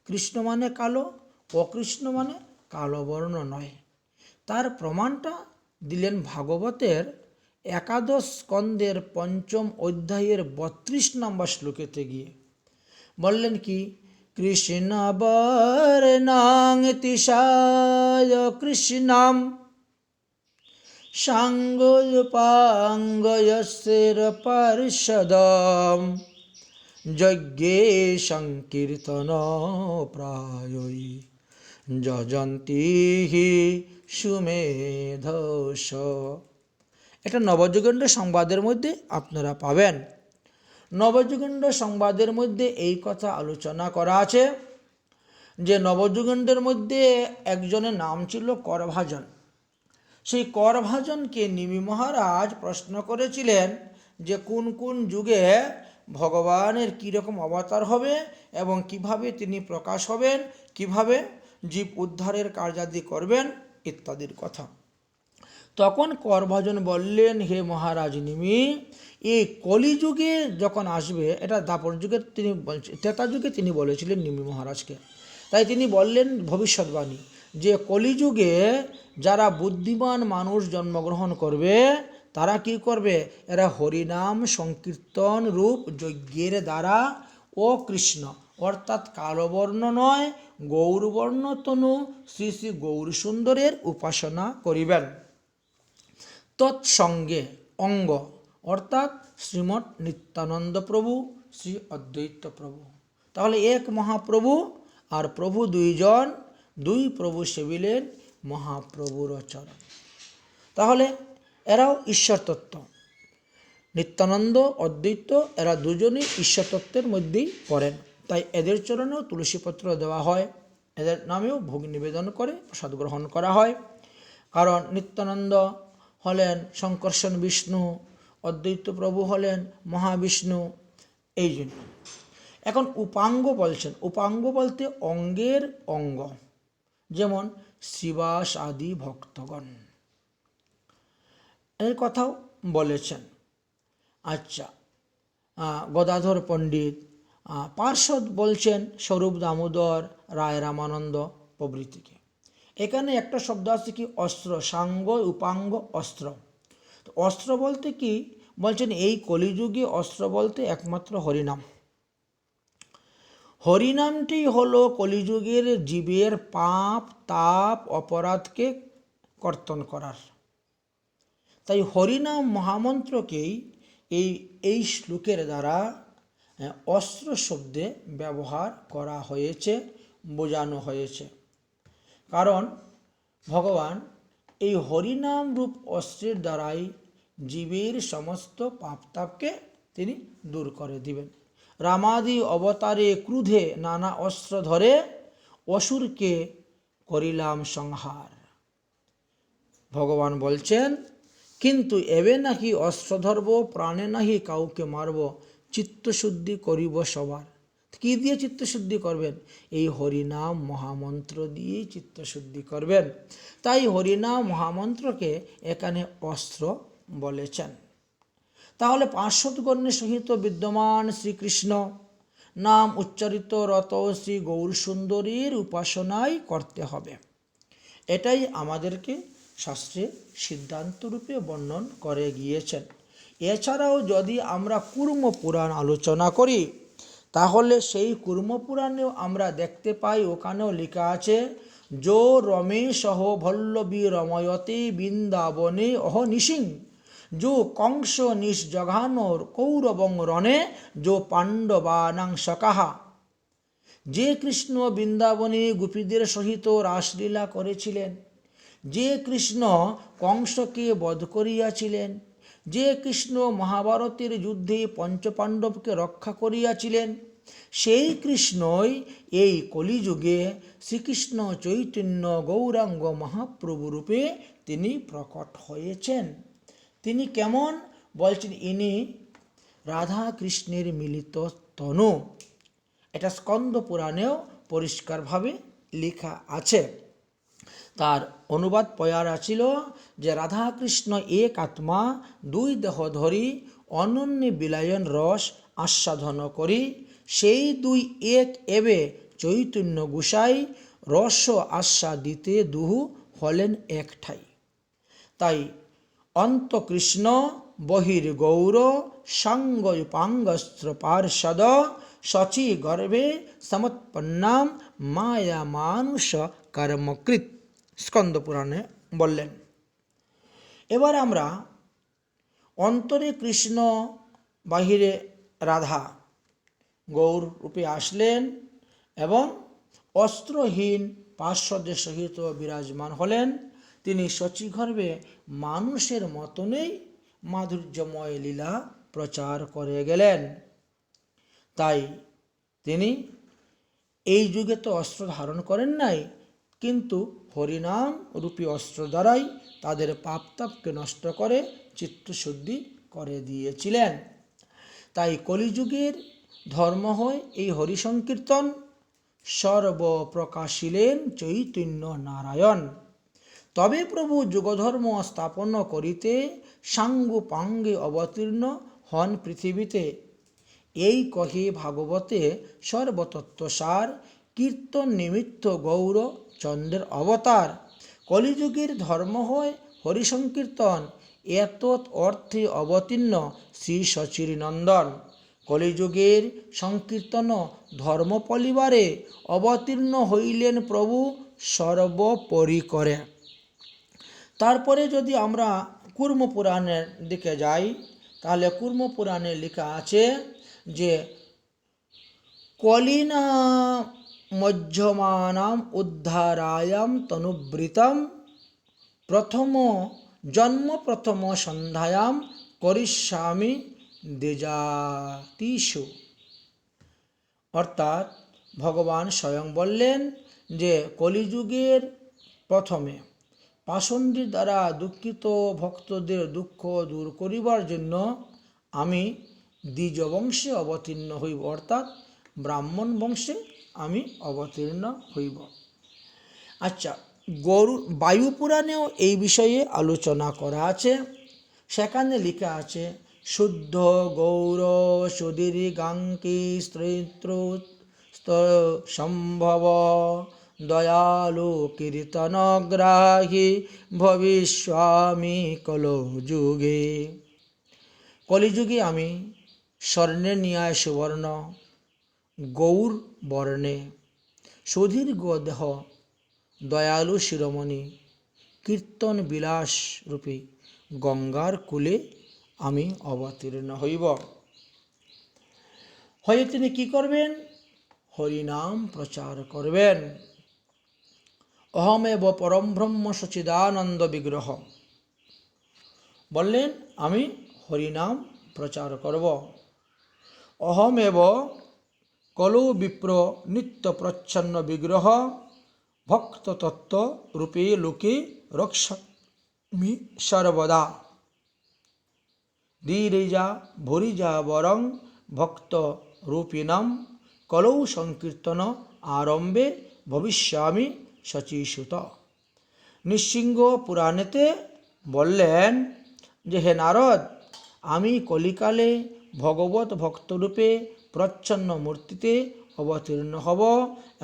কৃষ্ণ মানে কালো, অকৃষ্ণ মানে কালো বর্ণ নয়। তার প্রমাণটা দিলেন ভাগবতের 11 স্কন্ধের 5ম অধ্যায়ের 32 নম্বর শ্লোকেতে গিয়ে। বললেন কি? কৃষ্ণ বর্ণাং তিসায় কৃষ্ণম সাঙ্গোপাঙ্গয়স্যের পার্ষদম যজ্ঞে সংকীর্তন প্রায়ই যজন্তি হি সুমেধস। এটা নবযুগেন্দ্র সংবাদের মধ্যে আপনারা পাবেন। নবযুগেন্দ্র সংবাদের মধ্যে এই কথা আলোচনা করা আছে যে নবযুগেন্দ্রের মধ্যে একজনের নাম ছিল করভাজন। সেই করভাজনকে নিমি মহারাজ প্রশ্ন করেছিলেন যে কোন কোন যুগে ভগবানের কীরকম অবতার হবে এবং কিভাবে তিনি প্রকাশ হবেন, কিভাবে জীব উদ্ধারের কার্যাদি করবেন ইত্যাদির কথা। তখন করভাজন বললেন, হে মহারাজ নিমি, এই কলিযুগে যখন আসবে, এটা দ্বাপর যুগের তিনি বলছেন, ত্রেতা যুগে তিনি বলেছিলেন নিমি মহারাজকে। তাই তিনি বললেন ভবিষ্যৎবাণী যে কলিযুগে যারা বুদ্ধিমান মানুষ জন্মগ্রহণ করবে তারা কি করবে? এরা হরিনাম সংকীর্তন রূপ যজ্ঞের দ্বারা ও কৃষ্ণ অর্থাৎ কালো বর্ণ নয় গৌরবর্ণ তনু শ্রী শ্রী গৌর সুন্দরের উপাসনা করিবেন। তৎসঙ্গে অঙ্গ অর্থাৎ শ্রীমৎ নিত্যানন্দ প্রভু, শ্রী অদ্বৈত প্রভু। তাহলে এক মহাপ্রভু আর প্রভু দুইজন, দুই প্রভু সেবিলেন মহাপ্রভুর চরণ। তাহলে এরাও ঈশ্বর তত্ত্ব, নিত্যানন্দ অদ্বৈত এরা দুজনই ঈশ্বর তত্ত্বের মধ্যেই পড়েন। তাই এদের চরণেও তুলসীপত্র দেওয়া হয়, এদের নামেও ভোগ নিবেদন করে প্রসাদ গ্রহণ করা হয়। কারণ নিত্যানন্দ হলেন শঙ্কর্ষণ বিষ্ণু, অদ্বৈত প্রভু হলেন মহাবিষ্ণু, এই জন্য। এখন উপাঙ্গ বলছেন, উপাঙ্গ বলতে অঙ্গের অঙ্গ, যেমন শ্রীবাস আদি ভক্তগণ, এর কথাও বলেছেন। আচ্ছা, গদাধর পণ্ডিত, পার্শ্বদ বলছেন স্বরূপ দামোদর, রায় রামানন্দ প্রভৃতিকে। এখানে একটা শব্দ আছে কি? অস্ত্র, সাঙ্গ উপাঙ্গ অস্ত্র। তো অস্ত্র বলতে কি বলছেন? এই কলিযুগে অস্ত্র বলতে একমাত্র হরিনাম। হরিনামটি হলো কলিযুগের জীবের পাপ তাপ অপরাধকে কর্তন করার। তাই হরিনাম মহামন্ত্রকেই এই শ্লোকের দ্বারা অস্ত্র শব্দে ব্যবহার করা হয়েছে, বোঝানো হয়েছে। কারণ ভগবান এই হরিনাম রূপ অস্ত্রের দ্বারাই জীবের সমস্ত পাপতাপকে তিনি দূর করে দিবেন। রামাদি অবতারে ক্রুধে নানা অস্ত্র ধরে অসুরকে করিলাম সংহার। ভগবান বলছেন, কিন্তু এবে নাকি অস্ত্র ধরব, প্রাণে নাহি কাউকে মারব, চিত্তশুদ্ধি করিব সবার। কি দিয়ে চিত্তশুদ্ধি করবেন? এই হরিনাম মহামন্ত্র দিয়ে চিত্তশুদ্ধি করবেন। তাই হরিনাম মহামন্ত্রকে এখানে অস্ত্র বলেছেন। তাহলে 500 গণ্যের সহিত বিদ্যমান শ্রীকৃষ্ণ নাম উচ্চারিত রত শ্রী গৌর সুন্দরীর উপাসনাই করতে হবে। এটাই আমাদেরকে শাস্ত্রে সিদ্ধান্ত রূপে বর্ণন করে গিয়েছেন। এছাড়াও যদি আমরা কুর্ম পুরাণ আলোচনা করি, তাহলে সেই কুর্ম পুরাণেও আমরা দেখতে পাই, ওখানেও লেখা আছে, যো রমেশ ভল্লবী রময়তে বৃন্দাবনে অহনিশিং, যো কংস নিষ্জঘানোর কৌরবং রণে, যো পাণ্ডবানাং সকাহা। যে কৃষ্ণ বৃন্দাবনে গোপীদের সহিত রাসলীলা করেছিলেন, যে কৃষ্ণ কংসকে বধ করিয়াছিলেন, যে কৃষ্ণ মহাভারতের যুদ্ধে পঞ্চপাণ্ডবকে রক্ষা করিয়াছিলেন, সেই কৃষ্ণই এই কলিযুগে শ্রীকৃষ্ণ চৈতন্য গৌরাঙ্গ মহাপ্রভু রূপে তিনি প্রকট হয়েছেন। তিনি কেমন? বলছেন, ইনি রাধা কৃষ্ণের মিলিত তনু। এটা স্কন্দ পুরাণেও পরিষ্কারভাবে লেখা আছে। তার অনুবাদ পয়ারা ছিল যে, রাধা কৃষ্ণ এক আত্মা, দুই দেহ ধরি অনন্য বিলায়ন রস আস্বাদন করি, সেই দুই এক এবে চৈতন্য গোসাই, রস আস্বাদিতে দুহু হলেন এক ঠাই। তাই অন্তকৃষ্ণ বহির গৌর সাঙ্গপাঙ্গস্ত্র পার্ষদ, সচি গর্ভে সমৎপন্নাম মায়া মানুষ কর্মকৃত, স্কন্দ পুরাণে বললেন। এবার আমরা অন্তরে কৃষ্ণ বাহিরে রাধা গৌর রূপে আসলেন এবং অস্ত্রহীন পার্শ্বদের সহিত বিরাজমান হলেন। তিনি শচীগর্ভে মানুষের মতনই মাধুর্যময় লীলা প্রচার করে গেলেন। তাই তিনি এই যুগে তো অস্ত্র ধারণ করেন নাই, কিন্তু হরিনাম রূপী অস্ত্র দ্বারাই তাদের পাপতাপকে নষ্ট করে চিত্তশুদ্ধি করে দিয়েছিলেন। তাই কলিযুগের ধর্ম হয় এই হরিসংকীর্তন। সর্বপ্রকাশিলেন চৈতন্য নারায়ণ, তবে প্রভু যুগধর্ম স্থাপন করিতে সাঙ্গু পাঙ্গে অবতীর্ণ হন পৃথিবীতে। এই কহে ভাগবতে সর্বতত্ত্বসার, কীর্তন নিমিত্ত গৌর চন্দ্রের অবতার। কলিযুগের ধর্ম হয় হরিসংকীর্তন, এত অর্থে অবতীর্ণ শ্রী শচীর নন্দন। কলিযুগের সংকীর্তন ধর্ম পরিবারে অবতীর্ণ হইলেন প্রভু সর্বপরিকরে। তারপরে যদি আমরা কুর্ম পুরাণের দিকে যাই, তাহলে কুর্ম পুরাণে লেখা আছে যে, কলিনা মধ্যমানাম উদ্ধারায়াম তনুবৃতম, প্রথম জন্ম প্রথম সন্ধ্যায়াম করিষ্যামি দ্বিজাতিষু। অর্থাৎ ভগবান স্বয়ং বললেন যে, কলিযুগের প্রথমে পাষণ্ডীর দ্বারা দুঃখিত ভক্তদের দুঃখ দূর করিবার জন্য আমি দ্বিজ বংশে অবতীর্ণ হইব, অর্থাৎ ব্রাহ্মণ বংশে আমি অবতীর্ণ হইব। আচ্ছা, বায়ু পুরাণেও এই বিষয়ে আলোচনা করা আছে। সেখানে লেখা আছে, শুদ্ধ গৌর সুধীর গাঙ্কি স্ত্রৈত্র সম্ভব, দয়ালু কীর্তনগ্রাহী ভবিষ্যামি কলযুগে। কলিযুগে আমি স্বর্ণের ন্যায় সুবর্ণ, গৌর বর্ণে সুদীর্ঘ দেহ দয়ালু শিরোমণি কীর্তন বিলাস রূপে গঙ্গার কূলে আমি অবতীর্ণ হইব। হয়ে তিনি কি করবেন? হরিনাম প্রচার করবেন। অহমেব পরম ব্রহ্ম সচিদানন্দ বিগ্রহ বললেন, আমি হরিনাম প্রচার করব। অহমেব কলৌ বিপ্র নিত্য প্রচ্ছন্ন বিগ্রহ ভক্ত তত্ত্ব রূপে লোকে রক্ষামি সর্বদা। ধীরেজা ভরিজা বরং ভক্ত রূপিণাম কলৌ সংকীর্তন আরম্ভে ভবিষ্যামি শচীসুত। নৃসিংহ পুরাণেতে বললেন যে, হে নারদ, আমি কলিকালে ভগবত ভক্তরূপে প্রচ্ছন্ন মূর্তিতে অবতীর্ণ হব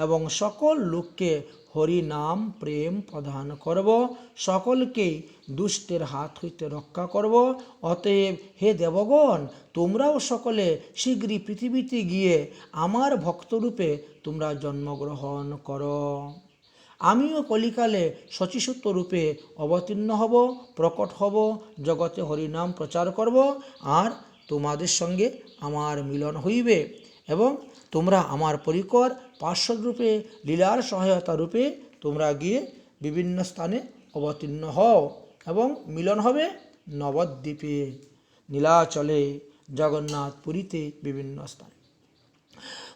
এবং সকল লোককে হরি নাম প্রেম প্রদান করব, সকলকে দুষ্টের হাত হইতে রক্ষা করব। অতএব হে দেবগণ, তোমরাও সকলে শীঘ্রই পৃথিবীতে গিয়ে আমার ভক্তরূপে তোমরা জন্মগ্রহণ করো। আমিও কলিকালে শচীসুত রূপে অবতীর্ণ হব, প্রকট হব, জগতে হরিনাম প্রচার করব, আর তোমাদের সঙ্গে আমার মিলন হইবে এবং তোমরা আমার পরিকর পার্শ্বরূপে লীলার সহায়তা রূপে তোমরা গিয়ে বিভিন্ন স্থানে অবতীর্ণ হও এবং মিলন হবে নবদ্বীপে, নীলাচলে, জগন্নাথপুরীতে, বিভিন্ন স্থানে।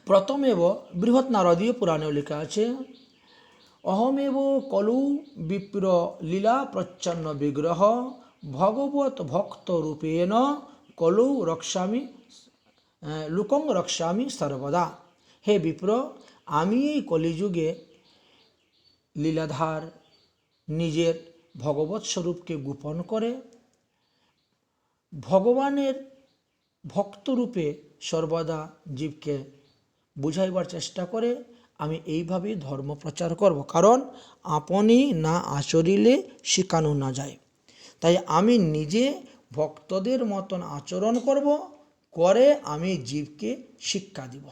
প্রথমেব বৃহৎ নারদীয় পুরাণেও লেখা আছে, অহমেব কলৌ বিপ্র লীলা প্রচ্ছন্ন বিগ্রহ ভগবত ভক্ত রূপেণ কলৌ রক্ষামি লোকং রক্ষামি সর্বদা। হে বিপ্র, আমি এই কলিযুগে লীলাধার নিজের ভগবৎ স্বরূপকে গোপন করে ভগবানের ভক্তরূপে সর্বদা জীবকে বুঝাইবার চেষ্টা করে আমি এইভাবে ধর্ম প্রচার করব, কারণ আপনি না আচরিলে শিখানো না যায়। তাই আমি নিজে ভক্তদের মতন আচরণ করব, করে আমি জীবকে শিক্ষা দিব।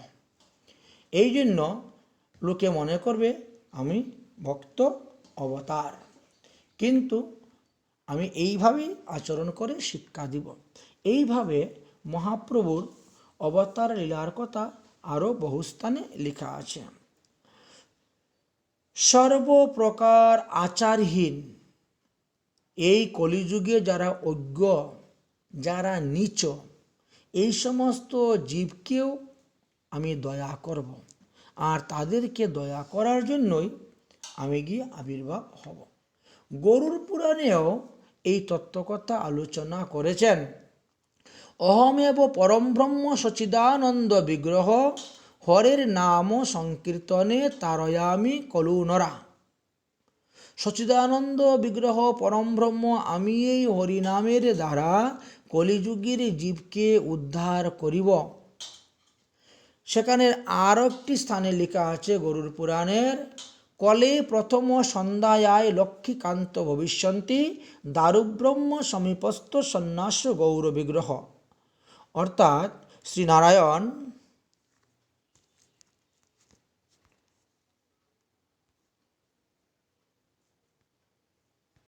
এই জন্য লোকে মনে করবে আমি ভক্ত অবতার, কিন্তু আমি এইভাবেই আচরণ করে শিক্ষা দিব। এইভাবে মহাপ্রভুর অবতার লীলার কথা আরও বহু স্থানে লেখা আছে। সর্বপ্রকার আচারহীন এই কলিযুগে যারা অজ্ঞ, যারা নীচ, এই সমস্ত জীবকেও আমি দয়া করব, আর তাদেরকে দয়া করার জন্যই আমি গিয়ে আবির্ভাব হব। গরুড় পুরাণেও এই তত্ত্বকথা আলোচনা করেছেন। অহমেব পরম ব্রহ্ম সচিদানন্দ বিগ্রহ হরের নাম সংকীর্তনে তারয়ামি কলুনরা। সচিদানন্দ বিগ্রহ পরম ব্রহ্ম, আমি এই হরিনামের দ্বারা কলিযুগের জীবকে উদ্ধার করিব। সেখানে আর একটি স্থানে লেখা আছে গরুড় পুরাণের, কলে প্রথম সন্ধ্যায় লক্ষ্মীকান্ত ভবিষ্যন্তি দারুব্রহ্ম সমীপস্থ সন্ন্যাস গৌর বিগ্রহ। অর্থাৎ শ্রীনারায়ণ